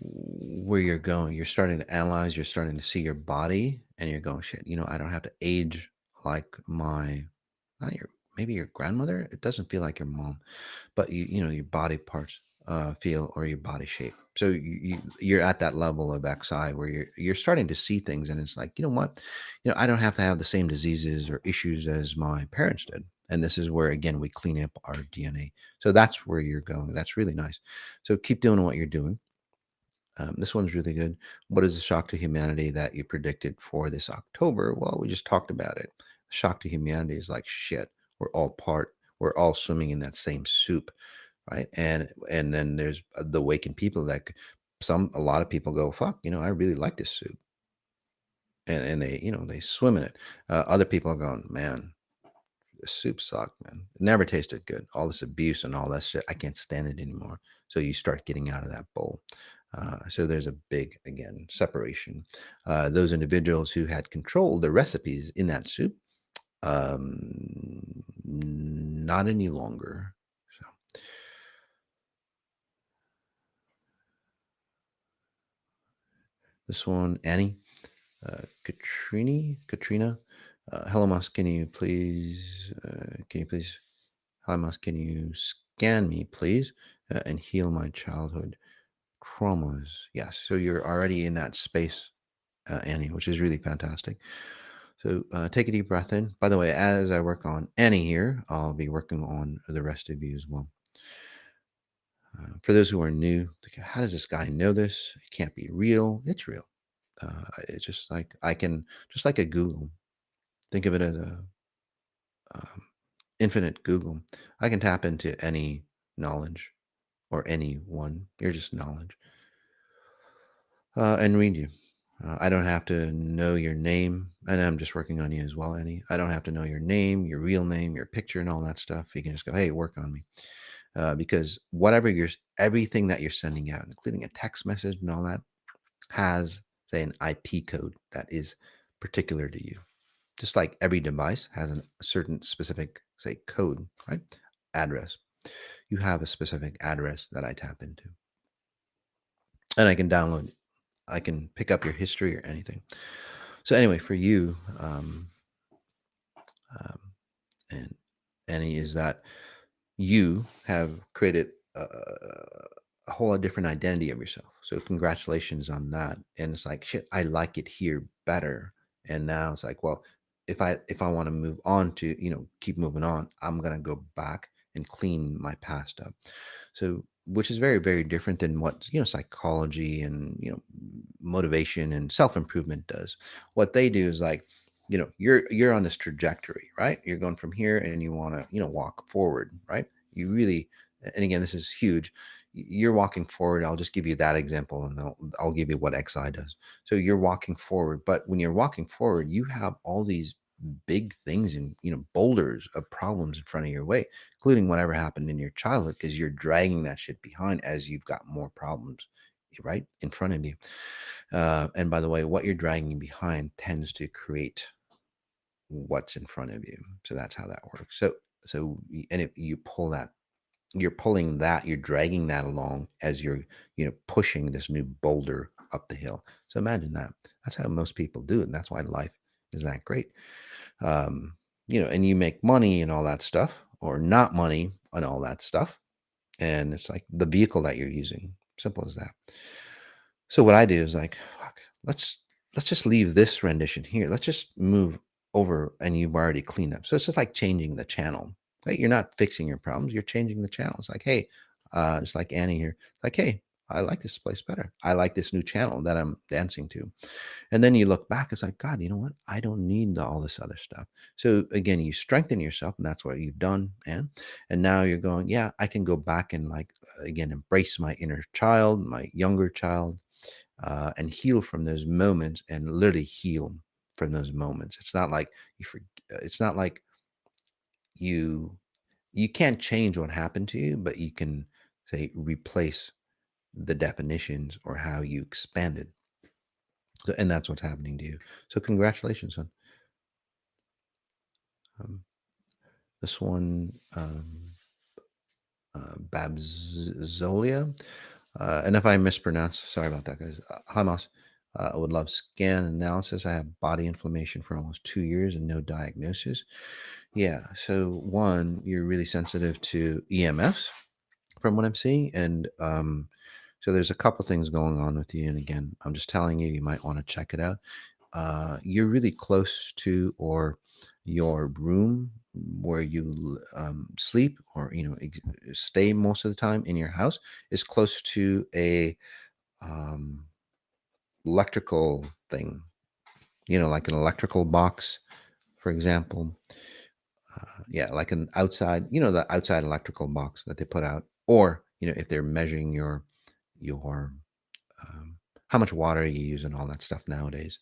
where you're going, you're starting to analyze, you're starting to see your body, and you're going, shit, I don't have to age like not your, maybe your grandmother. It doesn't feel like your mom, but your body parts feel, or your body shape. So you're at that level of XI where you're starting to see things, and it's like, you know what, I don't have to have the same diseases or issues as my parents did. And this is where, again, we clean up our DNA. So that's where you're going. That's really nice. So keep doing what you're doing. This one's really good. What is the shock to humanity that you predicted for this October? Well, we just talked about it. Shock to humanity is like, shit. We're all swimming in that same soup, right? And then there's the awakened people that a lot of people go, fuck, I really like this soup, and they swim in it. Other people are going, man, the soup sucked, man. It never tasted good. All this abuse and all that shit, I can't stand it anymore. So you start getting out of that bowl. So there's a big, again, separation. Those individuals who had controlled the recipes in that soup, not any longer. So this one, Annie, Katrina. Hello, Moss. Hi, Moss. Can you scan me, please, and heal my childhood traumas? Yes. So you're already in that space, Annie, which is really fantastic. So take a deep breath in. By the way, as I work on Annie here, I'll be working on the rest of you as well. For those who are new, how does this guy know this? It can't be real. It's real. It's just like just like a Google. Think of it as a um, infinite Google. I can tap into any knowledge or anyone. You're just knowledge, and read you. I don't have to know your name, and I'm just working on you as well, Annie. I don't have to know your name, your real name, your picture, and all that stuff. You can just go, hey, work on me, because everything that you're sending out, including a text message and all that, has, say, an IP code that is particular to you. Just like every device has a certain specific, say, code, right? Address. You have a specific address that I tap into, and I can pick up your history or anything. So anyway, for you, um, and Annie, is that you have created a whole different identity of yourself. So congratulations on that. And it's like, shit, I like it here better. And now it's like, well, if I want to move on to, keep moving on, I'm gonna go back and clean my past up. So which is very, very different than what psychology and motivation and self-improvement does. What they do is like, you're on this trajectory, right? You're going from here and you want to, walk forward, right? You really, and again, this is huge. You're walking forward. I'll just give you that example and I'll give you what XI does. So you're walking forward, but when you're walking forward, you have all these big things and, boulders of problems in front of your way, including whatever happened in your childhood, because you're dragging that shit behind as you've got more problems, right, in front of you. And by the way, what you're dragging behind tends to create what's in front of you. So that's how that works. And if you pull that, you're pulling that, you're dragging that along as you're, pushing this new boulder up the hill. So imagine that. That's how most people do it. And that's why life is that great. And you make money and all that stuff, or not money and all that stuff. And it's like the vehicle that you're using. Simple as that. So what I do is like, fuck, let's just leave this rendition here. Let's just move over, and you've already cleaned up. So it's just like changing the channel. Right? You're not fixing your problems. You're changing the channel. It's like, hey, just like Annie here. Like, hey, I like this place better. I like this new channel that I'm dancing to. And then you look back, it's like, God, you know what? I don't need all this other stuff. So again, you strengthen yourself, and that's what you've done. And now you're going, yeah, I can go back and like, again, embrace my inner child, my younger child, and heal from those moments, and literally heal from those moments. It's not like it's not like you you can't change what happened to you, but you can say replace the definitions or how you expanded. So, and that's what's happening to you. So congratulations, son. Um, this one, Babzolia. And if I mispronounce, sorry about that, guys. Hi, Moss. I would love scan analysis. I have body inflammation for almost 2 years and no diagnosis. Yeah. So, one, you're really sensitive to EMFs from what I'm seeing. And so there's a couple things going on with you. And again, I'm just telling you, you might want to check it out. You're really close to, or your room where you sleep, or stay most of the time in your house, is close to a um, electrical thing, like an electrical box, for example. Yeah, like an outside, the outside electrical box that they put out, or if they're measuring your um, how much water you use and all that stuff nowadays,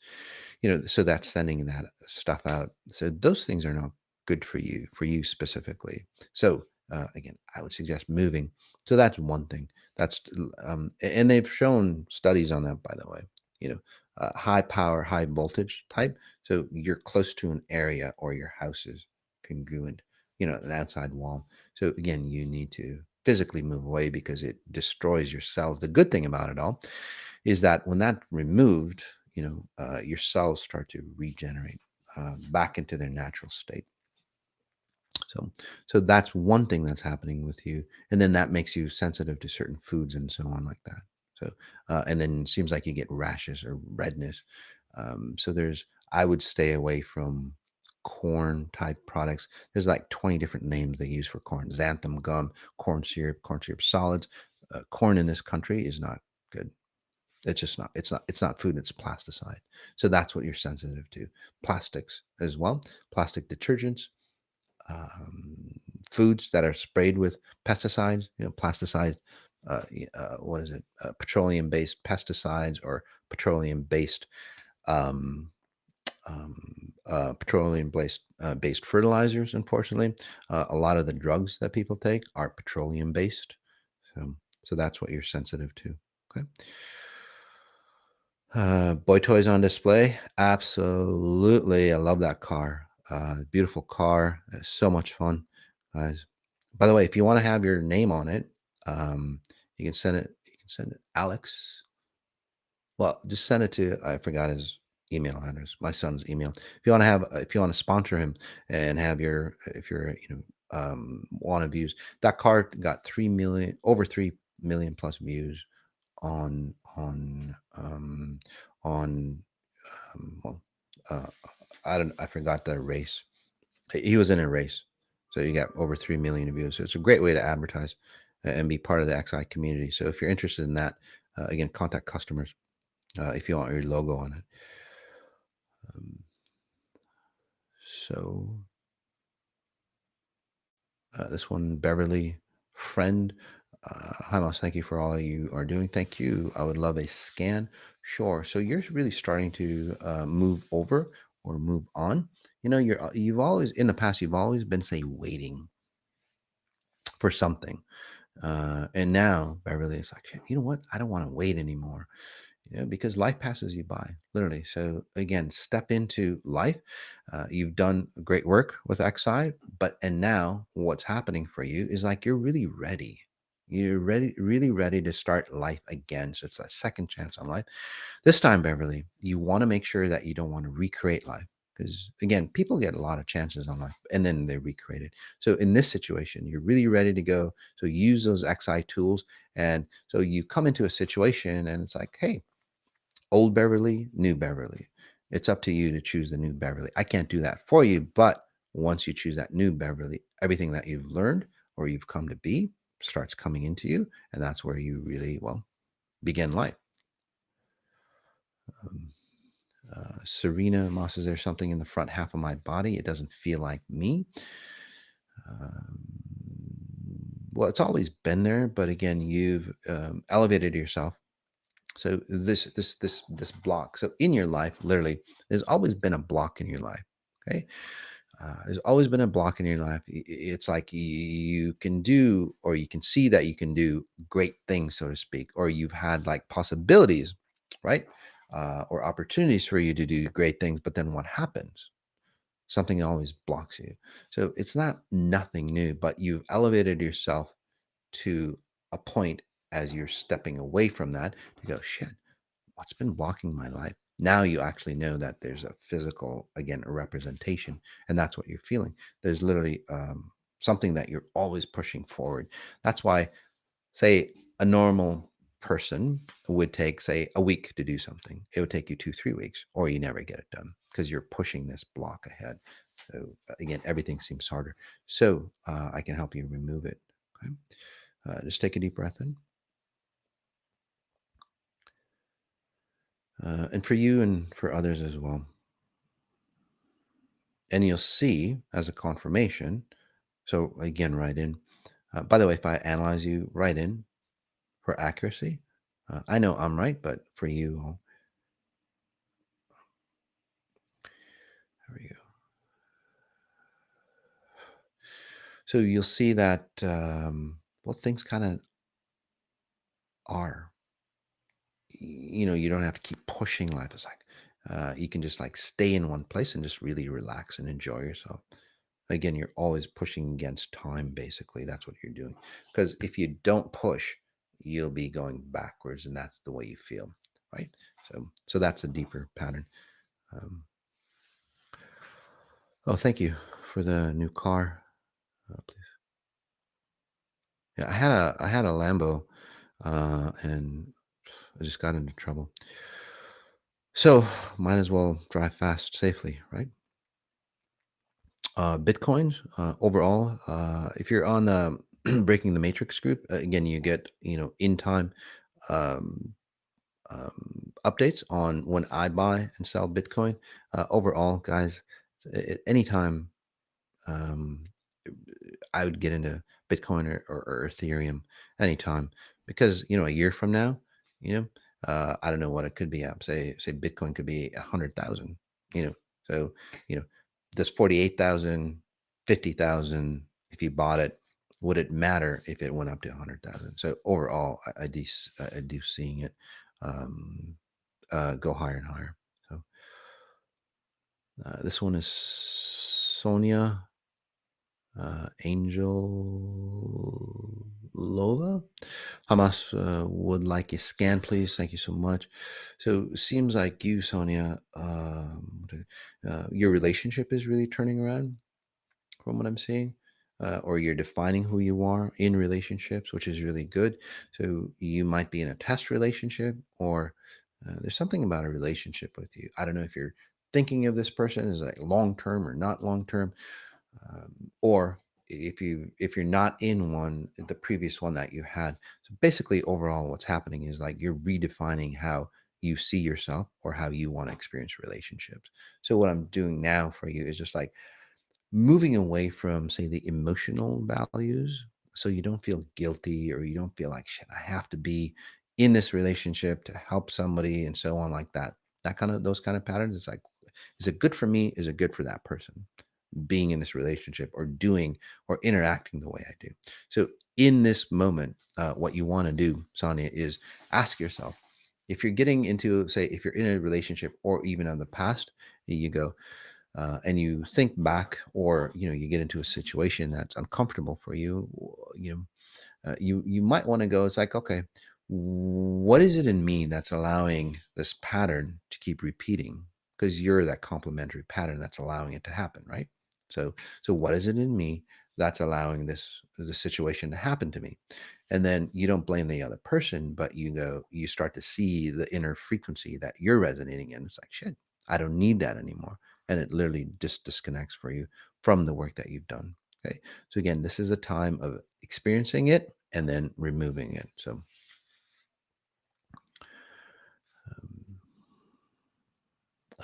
so that's sending that stuff out. So those things are not good for you specifically. So again, I would suggest moving. So that's one thing. That's and they've shown studies on that, by the way. High power, high voltage type. So you're close to an area, or your house is congruent, an outside wall. So again, you need to physically move away because it destroys your cells. The good thing about it all is that when that's removed, your cells start to regenerate back into their natural state. So that's one thing that's happening with you, and then that makes you sensitive to certain foods and so on like that. So and then it seems like you get rashes or redness. So I would stay away from corn type products. There's like 20 different names they use for corn: xanthan gum, corn syrup solids. Corn in this country is not good. It's just not. It's not food. It's plasticide. So that's what you're sensitive to. Plastics as well. Plastic detergents, foods that are sprayed with pesticides. Plasticized. What is it? Petroleum-based pesticides, or petroleum-based based fertilizers. Unfortunately, a lot of the drugs that people take are petroleum-based. So that's what you're sensitive to. Okay. Boy toys on display. Absolutely. I love that car. Beautiful car. It's so much fun, guys. By the way, if you want to have your name on it, you can send it. You can send it, Alex. Well, just send it to. I forgot his email address. My son's email. If you want to sponsor him and have if you're, want to views, that car got 3 million, over 3 million plus views on well, uh, I forgot the race. He was in a race, so you got over 3 million views. So it's a great way to advertise and be part of the XI community. So if you're interested in that, again, contact customers if you want your logo on it. Um, So this one, Beverly, friend. Hi, Moss. Thank you for all you are doing. Thank you. I would love a scan. Sure. So you're really starting to move over or move on. You've always in the past you've always been say waiting for something, and now Beverly is like, you know what? I don't want to wait anymore. Because life passes you by, literally. So again, step into life. You've done great work with XI, and now what's happening for you is like you're really ready. You're ready, really ready to start life again. So it's a second chance on life. This time, Beverly, you want to make sure that you don't want to recreate life. Because again, people get a lot of chances on life and then they recreate it. So in this situation, you're really ready to go. So use those XI tools. And so you come into a situation and it's like, hey, old Beverly, new Beverly. It's up to you to choose the new Beverly. I can't do that for you, but once you choose that new Beverly, everything that you've learned or you've come to be starts coming into you, and that's where you really, well, begin life. Um, Serena Moss, is there something in the front half of my body? It doesn't feel like me. Um, well, it's always been there, but again, you've elevated yourself. So this block. So in your life, literally, there's always been a block in your life. Okay, there's always been a block in your life. It's like you can do, or you can see that you can do great things, so to speak, or you've had like possibilities, right, or opportunities for you to do great things. But then what happens? Something always blocks you. So it's not nothing new, but you've elevated yourself to a point as you're stepping away from that to go, shit, what's been blocking my life? Now you actually know that there's a physical, again, a representation, and that's what you're feeling. There's literally something that you're always pushing forward. That's why, say, a normal person would take, say, a week to do something. It would take you 2, 3 weeks, or you never get it done because you're pushing this block ahead. So again, everything seems harder. So I can help you remove it. Okay. Just take a deep breath in. And for you and for others as well. And you'll see as a confirmation. So again, write in. By the way, if I analyze you, write in for accuracy. I know I'm right, but for you, there we go. So you'll see that, well, things kind of are. You don't have to keep pushing life. It's like you can just like stay in one place and just really relax and enjoy yourself. Again, you're always pushing against time, basically. That's what you're doing. Because if you don't push, you'll be going backwards, and that's the way you feel, right? So that's a deeper pattern. Um, oh, thank you for the new car. Please. Yeah, I had a Lambo, and I just got into trouble. So might as well drive fast safely, right? Bitcoin overall, if you're on the Breaking the Matrix group, again, you get in time um, updates on when I buy and sell Bitcoin. Overall, guys, anytime um, I would get into Bitcoin or Ethereum anytime, because a year from now, you know, I don't know what it could be at. Say Bitcoin could be 100,000. So you know, does 48,000, 50,000? If you bought it, would it matter if it went up to 100,000? So overall, I do seeing it um, go higher and higher. So this one is Sonia. Angel Lova. Hamas would like a scan, please. Thank you so much. So seems like you, Sonia, your relationship is really turning around from what I'm seeing. Or you're defining who you are in relationships, which is really good. So you might be in a test relationship, or there's something about a relationship with you. I don't know if you're thinking of this person as like long term or not long term, or if you're not in one, the previous one that you had. So basically overall what's happening is like you're redefining how you see yourself or how you want to experience relationships. So what I'm doing now for you is just like moving away from, say, the emotional values, so you don't feel guilty or you don't feel like, shit, I have to be in this relationship to help somebody and so on, like that. That kind of, those kind of patterns. It's like, is it good for me? Is it good for that person being in this relationship or doing or interacting the way I do? So in this moment, what you want to do, Sonia, is ask yourself, if you're getting into, say, if you're in a relationship or even in the past, you go, and you think back, or you get into a situation that's uncomfortable for you, you might want to go, it's like, okay, what is it in me that's allowing this pattern to keep repeating? Because you're that complementary pattern that's allowing it to happen, right? So what is it in me that's allowing the situation to happen to me? And then you don't blame the other person, but you start to see the inner frequency that you're resonating in. It's like, shit, I don't need that anymore. And it literally just disconnects for you from the work that you've done. Okay. So again, this is a time of experiencing it and then removing it. So,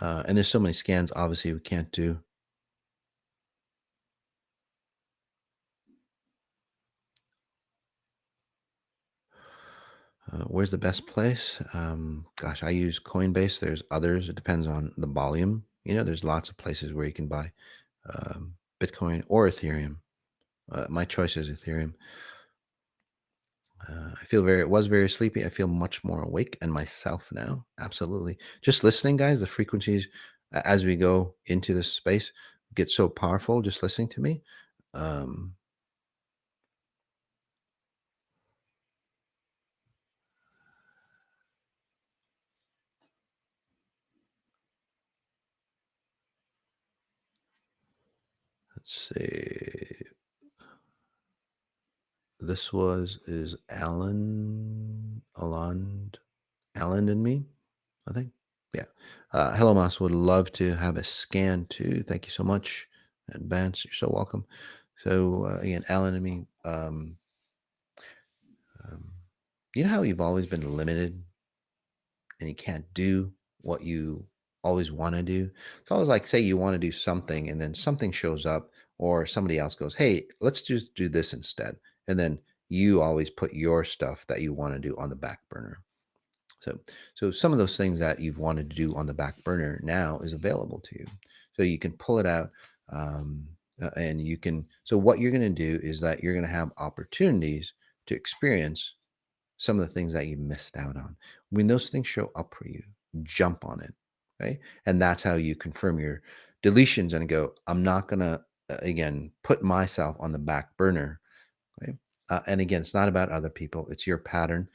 um, and there's so many scans, obviously, we can't do. Where's the best place? Gosh, I use Coinbase. There's others. It depends on the volume. There's lots of places where you can buy Bitcoin or Ethereum. My choice is Ethereum. I feel very, it was very sleepy. I feel much more awake and myself now. Absolutely. Just listening, guys, the frequencies as we go into this space get so powerful just listening to me. Um, let's see. This is Alan and me, I think. Yeah. Hello, Moss. Would love to have a scan too. Thank you so much in advance. You're so welcome. So again, Alan and me. Um, you know how you've always been limited and you can't do what you always want to do? It's always like, say you want to do something and then something shows up, or somebody else goes, hey, let's just do this instead. And then you always put your stuff that you want to do on the back burner. So, so some of those things that you've wanted to do on the back burner now is available to you. So you can pull it out, and you can. So what you're going to do is that you're going to have opportunities to experience some of the things that you missed out on. When those things show up for you, jump on it, right? And that's how you confirm your deletions and go, I'm not going to, again, put myself on the back burner, right? And again, it's not about other people, it's your pattern,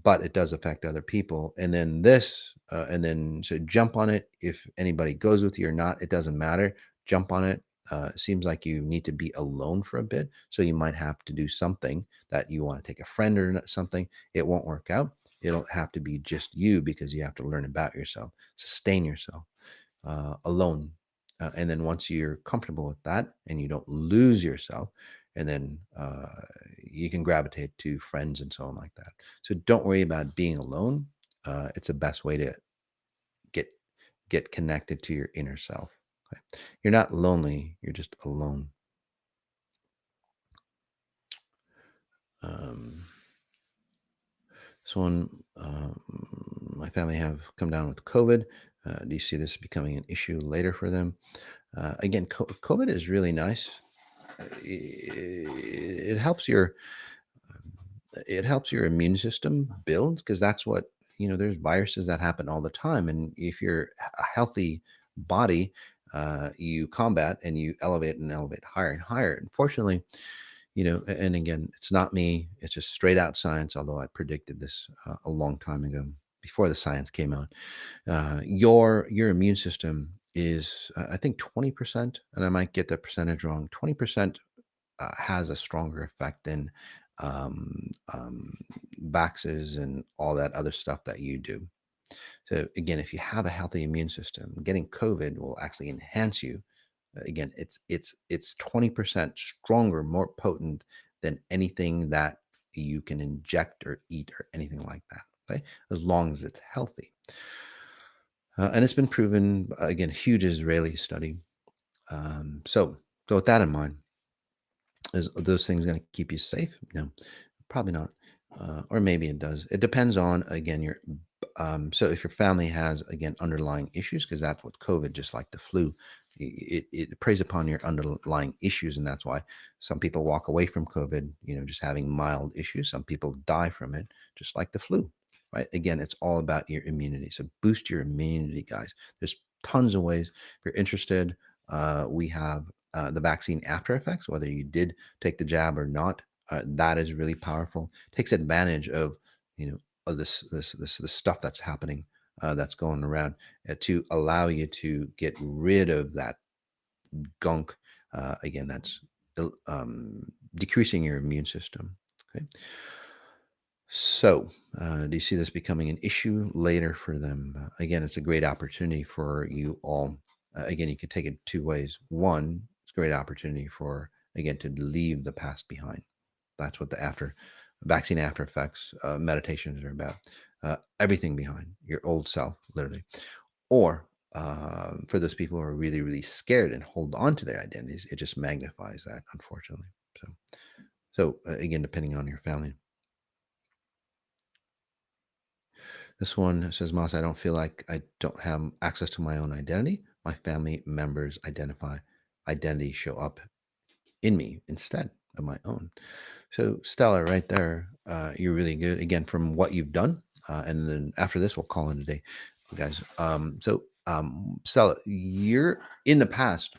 but it does affect other people. And then so jump on it. If anybody goes with you or not, it doesn't matter. Jump on it. It seems like you need to be alone for a bit. So you might have to do something that you want to take a friend or something. It won't work out. It'll have to be just you, because you have to learn about yourself, sustain yourself alone. And then once you're comfortable with that and you don't lose yourself, and then you can gravitate to friends and so on, like that. So don't worry about being alone. It's the best way to get get connected to your inner self. Okay? You're not lonely. You're just alone. Um, so when my family have come down with COVID, do you see this becoming an issue later for them? Again, COVID is really nice. It helps your immune system build, because that's what, there's viruses that happen all the time, and if you're a healthy body, you combat and you elevate higher and higher. Unfortunately, and again, it's not me, it's just straight out science, although I predicted this a long time ago before the science came out. Your immune system is, I think, 20%, and I might get the percentage wrong. 20% has a stronger effect than vaxes and all that other stuff that you do. So again, if you have a healthy immune system, getting COVID will actually enhance you. Again, it's 20% stronger, more potent than anything that you can inject or eat or anything like that. okay? As long as it's healthy. And it's been proven, again, huge Israeli study. So with that in mind, is those things going to keep you safe? No, probably not. Or maybe it does. It depends on, again, your so if your family has, again, underlying issues, because that's what COVID, just like the flu, it preys upon your underlying issues, and that's why some people walk away from COVID, just having mild issues. Some people die from it, just like the flu, right? Again, it's all about your immunity. So boost your immunity, guys. There's tons of ways. If you're interested, we have the vaccine after effects, whether you did take the jab or not. That is really powerful. Takes advantage of of this stuff that's happening, that's going around, to allow you to get rid of that gunk. Again, that's decreasing your immune system. Okay. So, do you see this becoming an issue later for them? Again, it's a great opportunity for you all. Again, you can take it two ways. One, it's a great opportunity for, again, to leave the past behind. That's what the vaccine after effects meditations are about. Everything behind your old self, literally. Or for those people who are really, really scared and hold on to their identities, it just magnifies that, unfortunately. So again, depending on your family. This one says, Moss, I don't feel like I don't have access to my own identity. My family members' identity show up in me instead of my own. So, Stella, right there, you're really good. Again, from what you've done. And then after this, we'll call it a day, guys. Stella, you're in the past,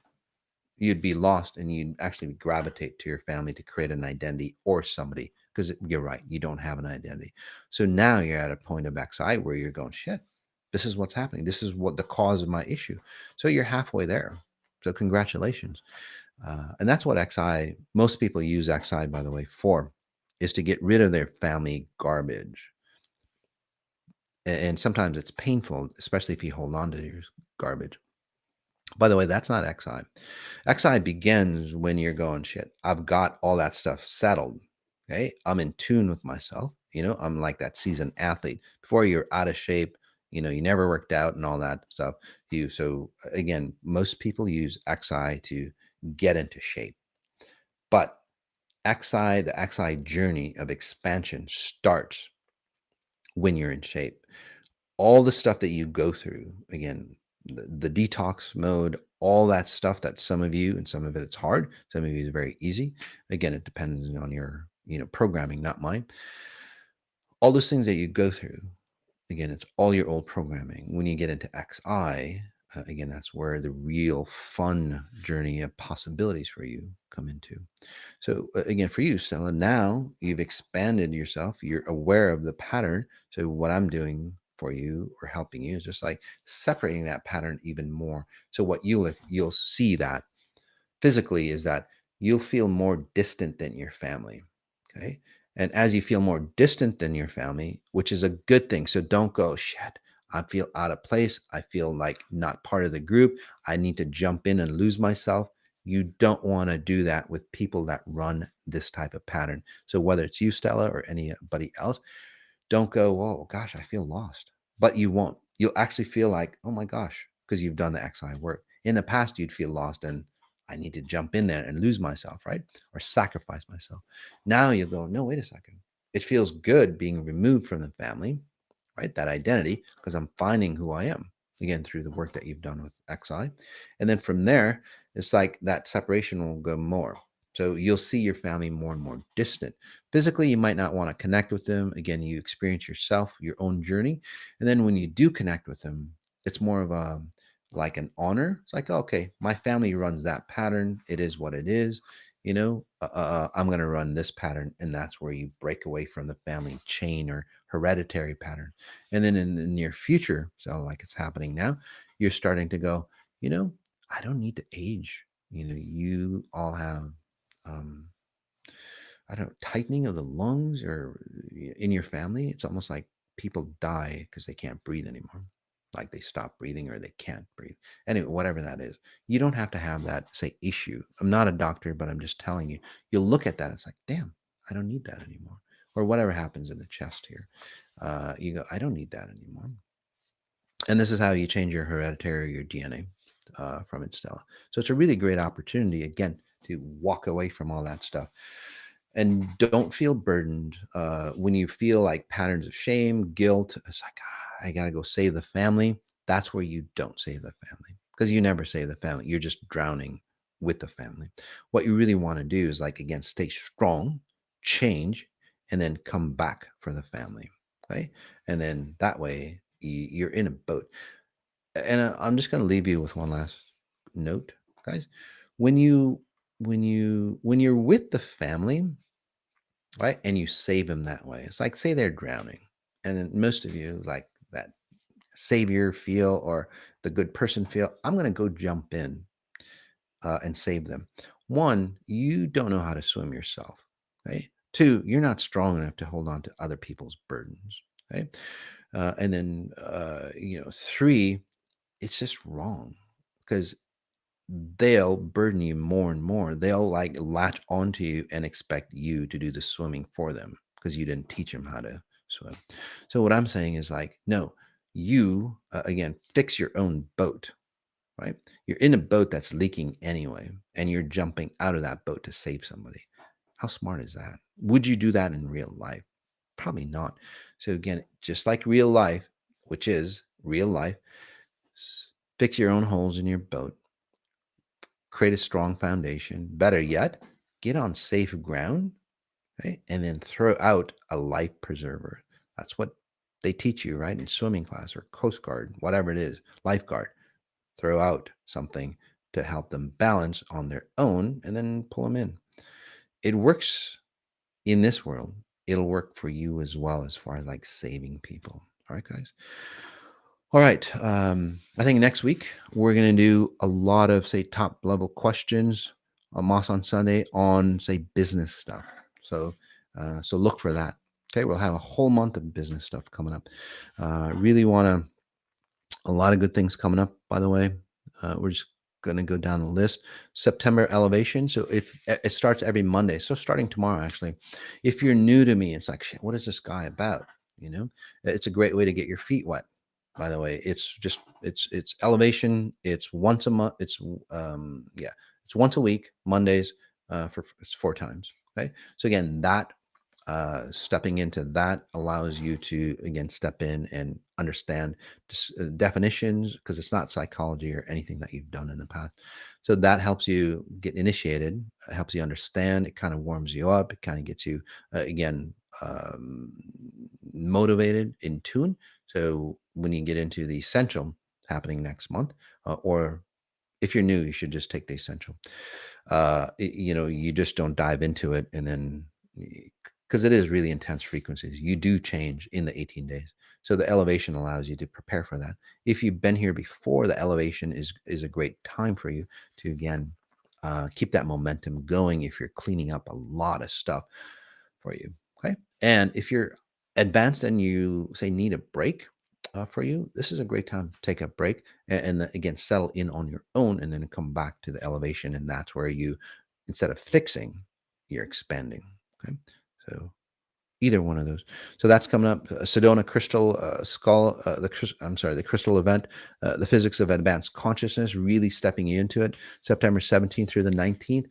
you'd be lost and you'd actually gravitate to your family to create an identity or somebody, because you're right, you don't have an identity. So now you're at a point of XI where you're going, shit, this is what's happening, this is what the cause of my issue. So you're halfway there. So congratulations. And that's what XI, most people use XI, by the way, for, is to get rid of their family garbage. And sometimes it's painful, especially if you hold on to your garbage. By the way, that's not XI. XI begins when you're going, shit, I've got all that stuff settled. Okay. I'm in tune with myself. I'm like that seasoned athlete. Before you're out of shape, you never worked out and all that stuff. So again, most people use XI to get into shape. But the XI journey of expansion starts when you're in shape. All the stuff that you go through, again, the detox mode, all that stuff, that some of you, and some of it's hard, some of you is very easy. Again, it depends on your programming, not mine. All those things that you go through, again, it's all your old programming. When you get into XI, again, that's where the real fun journey of possibilities for you come into. So again, for you, Stella, now you've expanded yourself. You're aware of the pattern. So what I'm doing for you or helping you is just like separating that pattern even more. So what you'll see that physically is that you'll feel more distant than your family. Okay. And as you feel more distant than your family, which is a good thing. So don't go, shit, I feel out of place. I feel like not part of the group. I need to jump in and lose myself. You don't want to do that with people that run this type of pattern. So whether it's you, Stella, or anybody else, don't go, oh gosh, I feel lost. But you won't. You'll actually feel like, oh my gosh, because you've done the XI work. In the past, you'd feel lost and I need to jump in there and lose myself, right? Or sacrifice myself. Now you'll go, no, wait a second. It feels good being removed from the family, right? That identity, because I'm finding who I am again through the work that you've done with XI. And then from there, it's like that separation will go more. So you'll see your family more and more distant. Physically, you might not want to connect with them. Again, you experience yourself, your own journey. And then when you do connect with them, it's more of a like an honor. It's like, okay, my family runs that pattern. It is what it is. I'm going to run this pattern. And that's where you break away from the family chain or hereditary pattern. And then in the near future, so like it's happening now, you're starting to go, I don't need to age. You all have um, I don't know, tightening of the lungs or in your family. It's almost like people die because they can't breathe anymore. Like they stop breathing or they can't breathe. Anyway, whatever that is, you don't have to have that, say, issue. I'm not a doctor, but I'm just telling you, you'll look at that. It's like, damn, I don't need that anymore. or whatever happens in the chest here. You go, I don't need that anymore. And this is how you change your hereditary, your DNA from Instella. So it's a really great opportunity, again, to walk away from all that stuff. And don't feel burdened when you feel like patterns of shame, guilt. It's like, I got to go save the family. That's where you don't save the family, because you never save the family. You're just drowning with the family. What you really want to do is, like, again, stay strong, change, and then come back for the family. Right. And then that way you're in a boat. And I'm just going to leave you with one last note, guys. When you're with the family, right, and you save them that way, it's like, say they're drowning, and then most of you, like, that savior feel, or the good person feel, I'm going to go jump in and save them. One, you don't know how to swim yourself, right? Two, you're not strong enough to hold on to other people's burdens, right? And then three, it's just wrong, because they'll burden you more and more. They'll, like, latch onto you and expect you to do the swimming for them because you didn't teach them how to swim. So what I'm saying is, like, no, you again, fix your own boat, right? You're in a boat that's leaking anyway, and you're jumping out of that boat to save somebody. How smart is that? Would you do that in real life? Probably not. So again, just like real life, which is real life, fix your own holes in your boat, create a strong foundation. Better yet, get on safe ground, right? And then throw out a life preserver. That's what they teach you, right? In swimming class or Coast Guard, whatever it is, lifeguard. Throw out something to help them balance on their own, and then pull them in. It works in this world. It'll work for you as well, as far as, like, saving people. All right, guys. All right. I think next week we're going to do a lot of, say, top level questions on Moss on Sunday on, say, business stuff. So look for that. Okay. We'll have a whole month of business stuff coming up. Really want to, a lot of good things coming up, by the way. We're just going to go down the list. September elevation. So if it starts every Monday, so starting tomorrow, actually, if you're new to me, it's like, shit, what is this guy about? It's a great way to get your feet wet. By the way, it's elevation. It's once a month. It's once a week, Mondays, for it's 4 times. Okay. So again, that stepping into that allows you to, again, step in and understand definitions, because it's not psychology or anything that you've done in the past. So that helps you get initiated, helps you understand. It kind of warms you up. It kind of gets you, again, motivated, in tune. So when you get into the essential happening next month, or if you're new, you should just take the essential. You just don't dive into it, and then, because it is really intense frequencies, you do change in the 18 days. So the elevation allows you to prepare for that. If you've been here before, the elevation is a great time for you to, again, keep that momentum going if you're cleaning up a lot of stuff for you. Okay. And if you're advanced and you, say, need a break for you, this is a great time to take a break and again, settle in on your own, and then come back to the elevation. And that's where you, instead of fixing, you're expanding. Okay. So either one of those. So that's coming up. Sedona Crystal Skull, the crystal event, the physics of advanced consciousness, really stepping into it. September 17th through the 19th.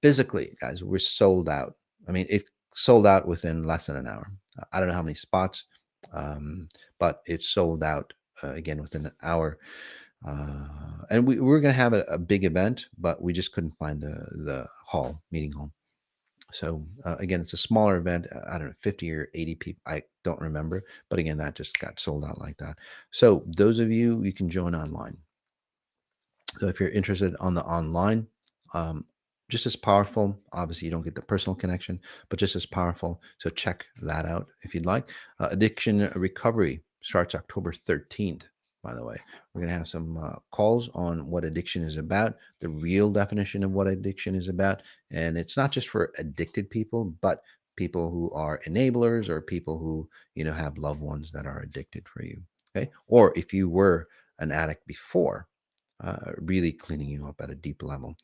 Physically, guys, we're sold out. I mean, it sold out within less than an hour. I don't know how many spots, but it's sold out again within an hour. And we were going to have a big event, but we just couldn't find the meeting hall. So again, it's a smaller event. I don't know, 50 or 80 people. I don't remember. But again, that just got sold out like that. So those of you can join online. So if you're interested on the online, um, just as powerful. Obviously, you don't get the personal connection, but just as powerful. So check that out if you'd like. Addiction recovery starts October 13th. By the way, we're going to have some calls on what addiction is about, the real definition of what addiction is about. And it's not just for addicted people, but people who are enablers, or people who, have loved ones that are addicted for you. Okay. Or if you were an addict before, really cleaning you up at a deep level.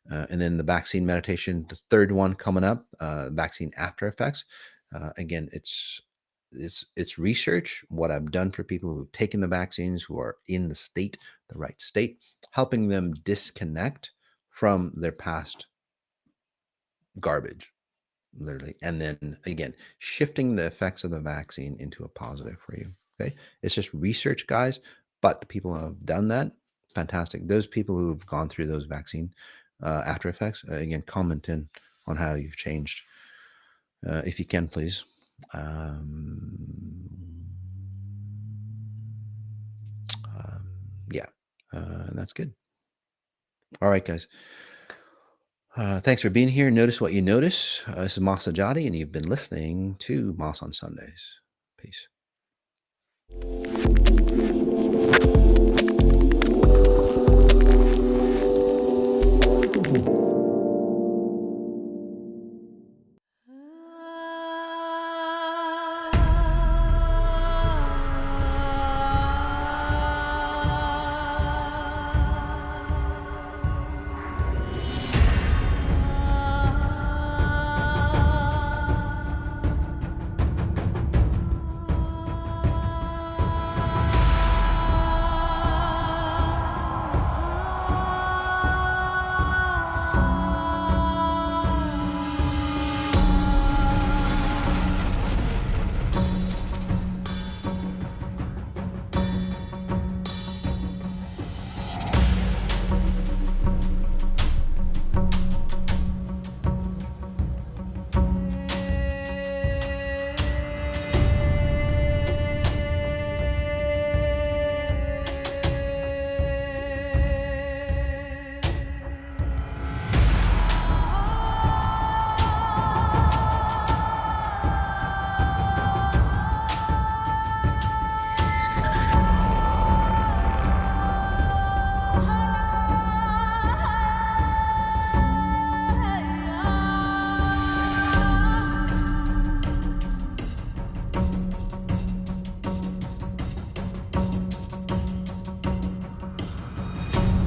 And then the vaccine meditation, the third one coming up, vaccine after effects. Again, it's research. What I've done for people who've taken the vaccines, who are in the right state, helping them disconnect from their past garbage, literally, and then again shifting the effects of the vaccine into a positive for you. Okay, it's just research, guys, but the people who have done that, fantastic. Those people who've gone through those vaccine after effects, again, comment in on how you've changed, if you can, please. um, um, yeah, that's good. All right, guys. Thanks for being here. Notice what you notice. This is Mas Sajady, and you've been listening to Mas on Sundays. Peace.